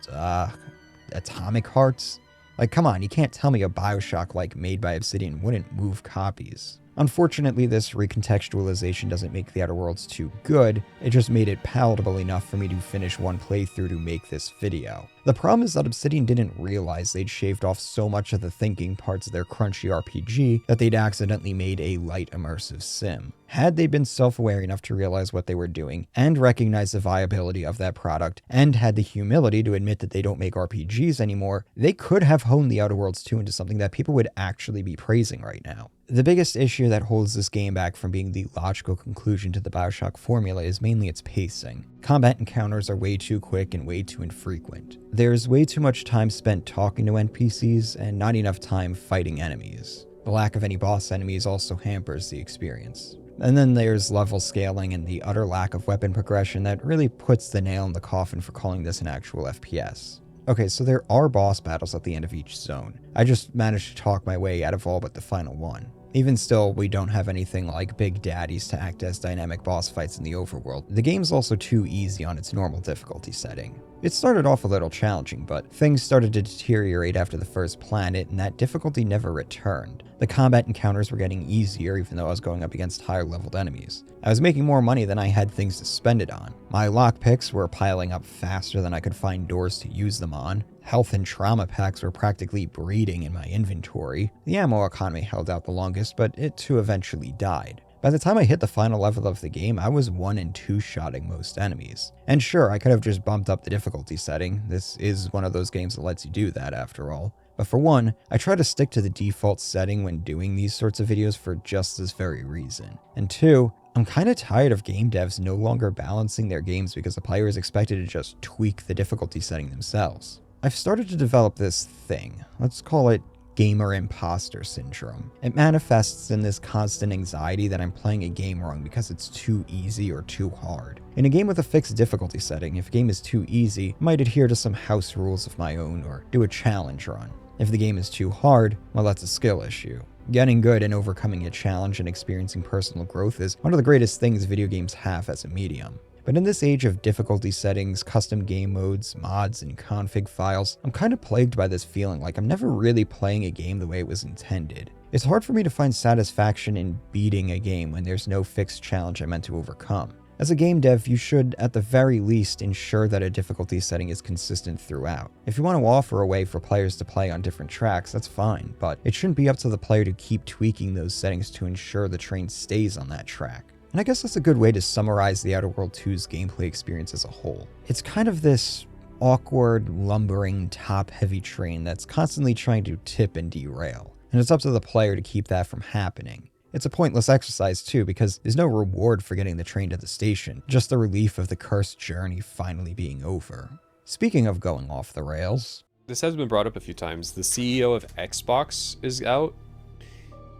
Atomic Hearts? Like, come on, you can't tell me a BioShock like made by Obsidian wouldn't move copies. Unfortunately, this recontextualization doesn't make the Outer Worlds 2 good, it just made it palatable enough for me to finish one playthrough to make this video. The problem is that Obsidian didn't realize they'd shaved off so much of the thinking parts of their crunchy RPG that they'd accidentally made a light immersive sim. Had they been self-aware enough to realize what they were doing, and recognize the viability of that product, and had the humility to admit that they don't make RPGs anymore, they could have honed the Outer Worlds 2 into something that people would actually be praising right now. The biggest issue that holds this game back from being the logical conclusion to the BioShock formula is mainly its pacing. Combat encounters are way too quick and way too infrequent. There's way too much time spent talking to NPCs and not enough time fighting enemies. The lack of any boss enemies also hampers the experience. And then there's level scaling and the utter lack of weapon progression that really puts the nail in the coffin for calling this an actual FPS. Okay, so there are boss battles at the end of each zone. I just managed to talk my way out of all but the final one. Even still, we don't have anything like big daddies to act as dynamic boss fights in the overworld. The game's also too easy on its normal difficulty setting. It started off a little challenging, but things started to deteriorate after the first planet, and that difficulty never returned. The combat encounters were getting easier even though I was going up against higher leveled enemies. I was making more money than I had things to spend it on. My lockpicks were piling up faster than I could find doors to use them on. Health and trauma packs were practically breeding in my inventory. The ammo economy held out the longest, but it too eventually died. By the time I hit the final level of the game, I was 1 and 2-shotting most enemies. And sure, I could have just bumped up the difficulty setting. This is one of those games that lets you do that after all. But for one, I try to stick to the default setting when doing these sorts of videos for just this very reason. And two, I'm kinda tired of game devs no longer balancing their games because the player is expected to just tweak the difficulty setting themselves. I've started to develop this thing. Let's call it gamer imposter syndrome. It manifests in this constant anxiety that I'm playing a game wrong because it's too easy or too hard. In a game with a fixed difficulty setting, if a game is too easy, I might adhere to some house rules of my own or do a challenge run. If the game is too hard, well, that's a skill issue. Getting good and overcoming a challenge and experiencing personal growth is one of the greatest things video games have as a medium. But in this age of difficulty settings, custom game modes, mods, and config files, I'm kind of plagued by this feeling like I'm never really playing a game the way it was intended. It's hard for me to find satisfaction in beating a game when there's no fixed challenge I'm meant to overcome. As a game dev, you should, at the very least, ensure that a difficulty setting is consistent throughout. If you want to offer a way for players to play on different tracks, that's fine, but it shouldn't be up to the player to keep tweaking those settings to ensure the train stays on that track. And I guess that's a good way to summarize the Outer Worlds 2's gameplay experience as a whole. It's kind of this awkward, lumbering, top-heavy train that's constantly trying to tip and derail. And it's up to the player to keep that from happening. It's a pointless exercise too, because there's no reward for getting the train to the station, just the relief of the cursed journey finally being over. Speaking of going off the rails... This has been brought up a few times. The CEO of Xbox is out.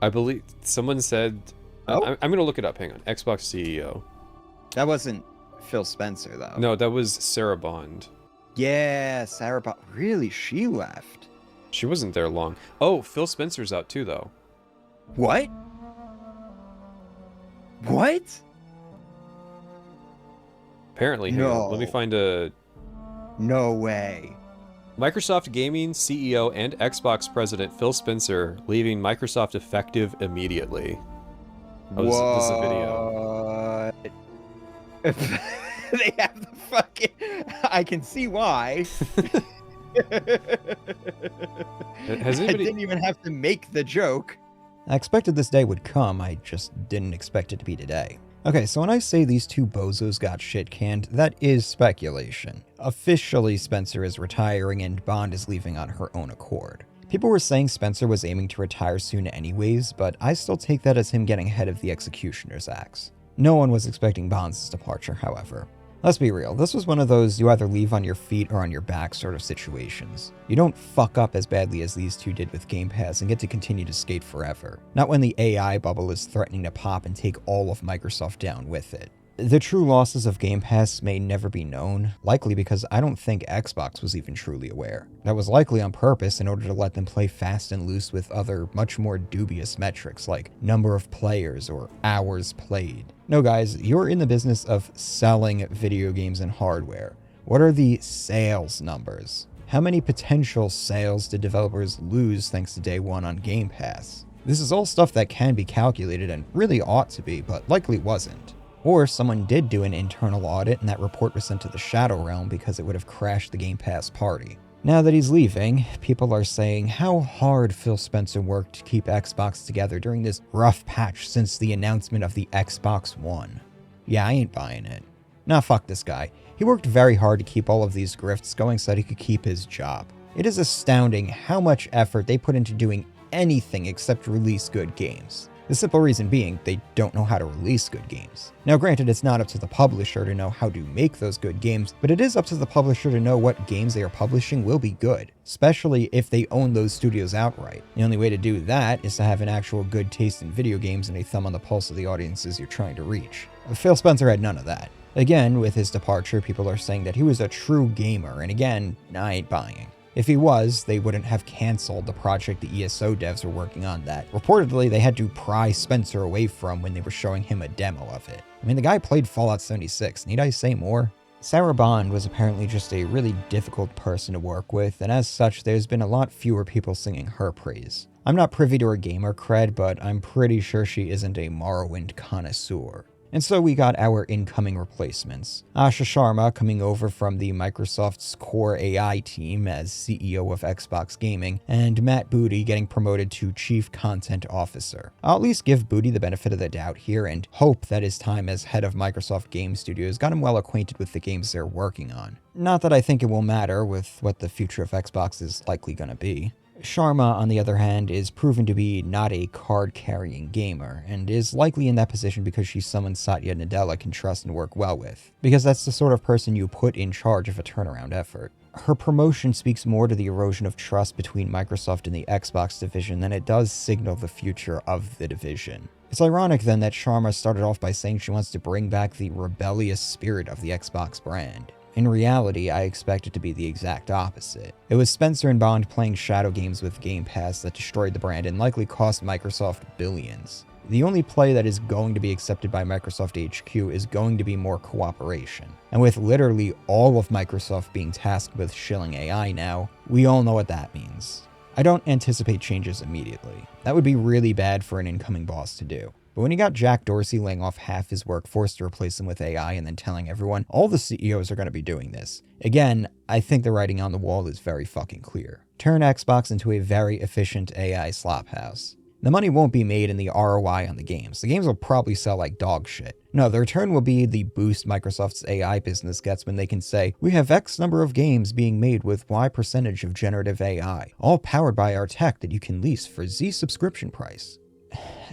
I believe someone said... Oh? I'm going to look it up. Hang on. Xbox CEO. That wasn't Phil Spencer, though. No, that was Sarah Bond. Yeah, Sarah Bond. Really? She left? She wasn't there long. Oh, Phil Spencer's out too, though. What? What? Apparently. Hang on. Let me find a... No way. Microsoft Gaming CEO and Xbox President Phil Spencer leaving Microsoft effective immediately. Oh, this is a video. They have the fucking... I can see why. Has anybody... I didn't even have to make the joke. I expected this day would come, I just didn't expect it to be today. Okay, so when I say these two bozos got shit canned, that is speculation. Officially, Spencer is retiring and Bond is leaving on her own accord. People were saying Spencer was aiming to retire soon anyways, but I still take that as him getting ahead of the executioner's axe. No one was expecting Bond's departure, however. Let's be real, this was one of those you either leave on your feet or on your back sort of situations. You don't fuck up as badly as these two did with Game Pass and get to continue to skate forever. Not when the AI bubble is threatening to pop and take all of Microsoft down with it. The true losses of Game Pass may never be known, likely because I don't think Xbox was even truly aware. That was likely on purpose in order to let them play fast and loose with other, much more dubious metrics like number of players or hours played. No guys, you're in the business of selling video games and hardware. What are the sales numbers? How many potential sales did developers lose thanks to day one on Game Pass? This is all stuff that can be calculated and really ought to be, but likely wasn't. Or someone did do an internal audit and that report was sent to the Shadow Realm because it would have crashed the Game Pass party. Now that he's leaving, people are saying how hard Phil Spencer worked to keep Xbox together during this rough patch since the announcement of the Xbox One. Yeah, I ain't buying it. Nah, fuck this guy. He worked very hard to keep all of these grifts going so that he could keep his job. It is astounding how much effort they put into doing anything except release good games. The simple reason being, they don't know how to release good games. Now granted, it's not up to the publisher to know how to make those good games, but it is up to the publisher to know what games they are publishing will be good, especially if they own those studios outright. The only way to do that is to have an actual good taste in video games and a thumb on the pulse of the audiences you're trying to reach. Phil Spencer had none of that. Again, with his departure, people are saying that he was a true gamer, and again, I ain't buying. If he was, they wouldn't have canceled the project the ESO devs were working on that reportedly they had to pry Spencer away from when they were showing him a demo of it. I mean, the guy played Fallout 76, need I say more? Sarah Bond was apparently just a really difficult person to work with, and as such, there's been a lot fewer people singing her praise. I'm not privy to her gamer cred, but I'm pretty sure she isn't a Morrowind connoisseur. And so we got our incoming replacements. Asha Sharma coming over from the Microsoft's core AI team as CEO of Xbox Gaming, and Matt Booty getting promoted to Chief Content Officer. I'll at least give Booty the benefit of the doubt here and hope that his time as head of Microsoft Game Studios got him well acquainted with the games they're working on. Not that I think it will matter with what the future of Xbox is likely gonna be. Sharma, on the other hand, is proven to be not a card-carrying gamer, and is likely in that position because she's someone Satya Nadella can trust and work well with, because that's the sort of person you put in charge of a turnaround effort. Her promotion speaks more to the erosion of trust between Microsoft and the Xbox division than it does signal the future of the division. It's ironic then that Sharma started off by saying she wants to bring back the rebellious spirit of the Xbox brand. In reality, I expect it to be the exact opposite. It was Spencer and Bond playing shadow games with Game Pass that destroyed the brand and likely cost Microsoft billions. The only play that is going to be accepted by Microsoft HQ is going to be more cooperation. And with literally all of Microsoft being tasked with shilling AI now, we all know what that means. I don't anticipate changes immediately. That would be really bad for an incoming boss to do. But when you got Jack Dorsey laying off half his workforce to replace him with AI and then telling everyone all the CEOs are going to be doing this, again, I think the writing on the wall is very fucking clear. Turn Xbox into a very efficient AI slophouse. The money won't be made in the ROI on the games. The games will probably sell like dog shit. No, the return will be the boost Microsoft's AI business gets when they can say, we have X number of games being made with Y percentage of generative AI, all powered by our tech that you can lease for Z subscription price.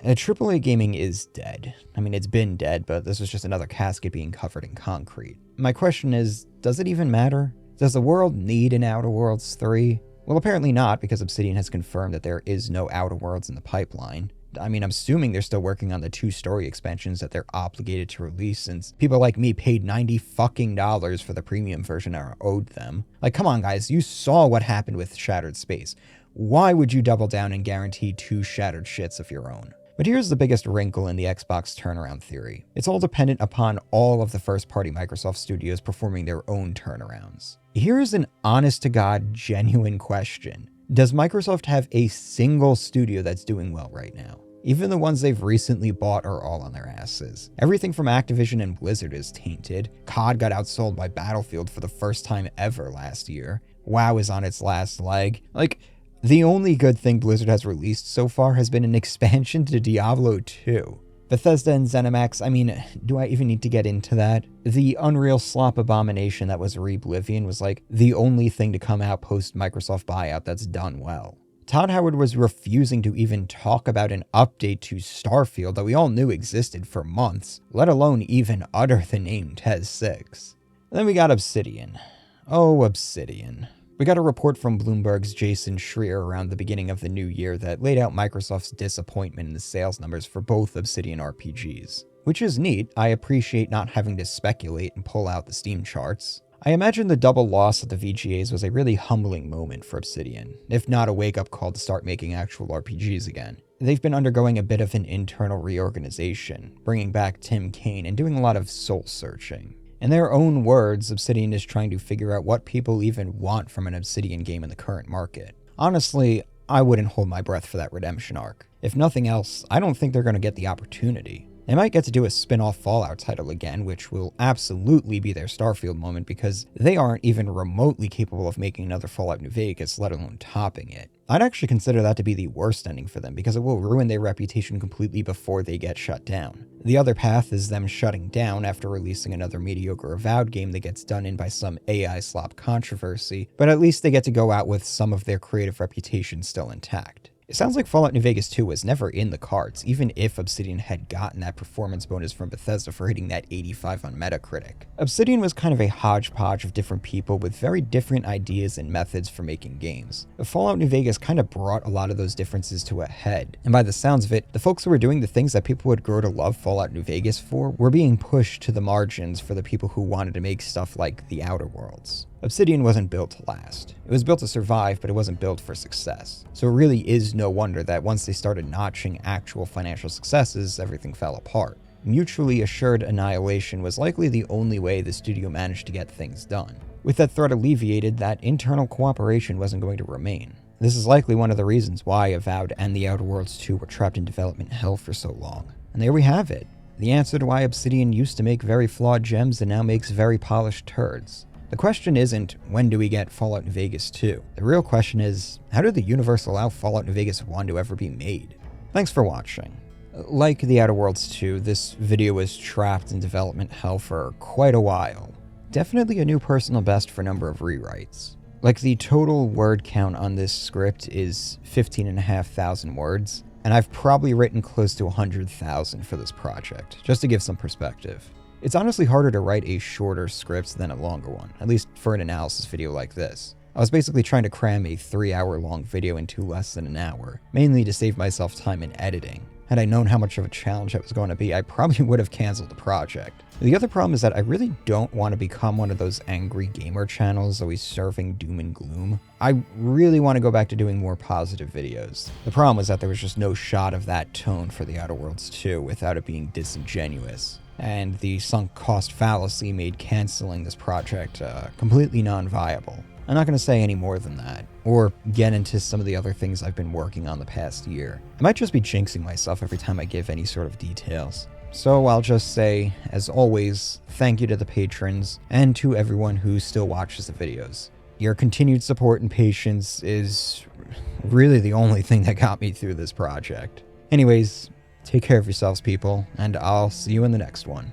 AAA gaming is dead. I mean, it's been dead, but this was just another casket being covered in concrete. My question is, does it even matter? Does the world need an Outer Worlds 3? Well, apparently not, because Obsidian has confirmed that there is no Outer Worlds in the pipeline. I mean, I'm assuming they're still working on the 2 story expansions that they're obligated to release, since people like me paid $90 for the premium version and are owed them. Like, come on guys, you saw what happened with Shattered Space. Why would you double down and guarantee 2 shattered shits of your own? But here's the biggest wrinkle in the Xbox turnaround theory. It's all dependent upon all of the first-party Microsoft studios performing their own turnarounds. Here's an honest-to-God, genuine question. Does Microsoft have a single studio that's doing well right now? Even the ones they've recently bought are all on their asses. Everything from Activision and Blizzard is tainted. COD got outsold by Battlefield for the first time ever last year. WoW is on its last leg. Like, the only good thing Blizzard has released so far has been an expansion to Diablo 2. Bethesda and ZeniMax, I mean, do I even need to get into that? The Unreal slop abomination that was Oblivion was like the only thing to come out post Microsoft buyout that's done well. Todd Howard was refusing to even talk about an update to Starfield that we all knew existed for months, let alone even utter the name TES 6. And then we got Obsidian. Oh, Obsidian. We got a report from Bloomberg's Jason Schreier around the beginning of the new year that laid out Microsoft's disappointment in the sales numbers for both Obsidian RPGs. Which is neat. I appreciate not having to speculate and pull out the Steam charts. I imagine the double loss of the VGAs was a really humbling moment for Obsidian, if not a wake-up call to start making actual RPGs again. They've been undergoing a bit of an internal reorganization, bringing back Tim Kaine and doing a lot of soul-searching. In their own words, Obsidian is trying to figure out what people even want from an Obsidian game in the current market. Honestly, I wouldn't hold my breath for that redemption arc. If nothing else, I don't think they're going to get the opportunity. They might get to do a spin-off Fallout title again, which will absolutely be their Starfield moment because they aren't even remotely capable of making another Fallout New Vegas, let alone topping it. I'd actually consider that to be the worst ending for them because it will ruin their reputation completely before they get shut down. The other path is them shutting down after releasing another mediocre Avowed game that gets done in by some AI slop controversy, but at least they get to go out with some of their creative reputation still intact. It sounds like Fallout New Vegas 2 was never in the cards, even if Obsidian had gotten that performance bonus from Bethesda for hitting that 85 on Metacritic. Obsidian was kind of a hodgepodge of different people with very different ideas and methods for making games. Fallout New Vegas kind of brought a lot of those differences to a head, and by the sounds of it, the folks who were doing the things that people would grow to love Fallout New Vegas for were being pushed to the margins for the people who wanted to make stuff like The Outer Worlds. Obsidian wasn't built to last. It was built to survive, but it wasn't built for success. So it really is no wonder that once they started notching actual financial successes, everything fell apart. Mutually assured annihilation was likely the only way the studio managed to get things done. With that threat alleviated, that internal cooperation wasn't going to remain. This is likely one of the reasons why Avowed and The Outer Worlds 2 were trapped in development hell for so long. And there we have it. The answer to why Obsidian used to make very flawed gems and now makes very polished turds. The question isn't, when do we get Fallout New Vegas 2? The real question is, how did the universe allow Fallout New Vegas 1 to ever be made? Thanks for watching. Like The Outer Worlds 2, this video was trapped in development hell for quite a while. Definitely a new personal best for number of rewrites. Like, the total word count on this script is 15,500 words, and I've probably written close to 100,000 for this project, just to give some perspective. It's honestly harder to write a shorter script than a longer one, at least for an analysis video like this. I was basically trying to cram a 3-hour-long video into less than an hour, mainly to save myself time in editing. Had I known how much of a challenge that was going to be, I probably would have canceled the project. The other problem is that I really don't want to become one of those angry gamer channels always serving doom and gloom. I really want to go back to doing more positive videos. The problem was that there was just no shot of that tone for The Outer Worlds 2 without it being disingenuous. And the sunk cost fallacy made canceling this project completely non-viable. I'm not going to say any more than that, or get into some of the other things I've been working on the past year. I might just be jinxing myself every time I give any sort of details. So I'll just say, as always, thank you to the patrons, and to everyone who still watches the videos. Your continued support and patience is really the only thing that got me through this project. Anyways, take care of yourselves, people, and I'll see you in the next one.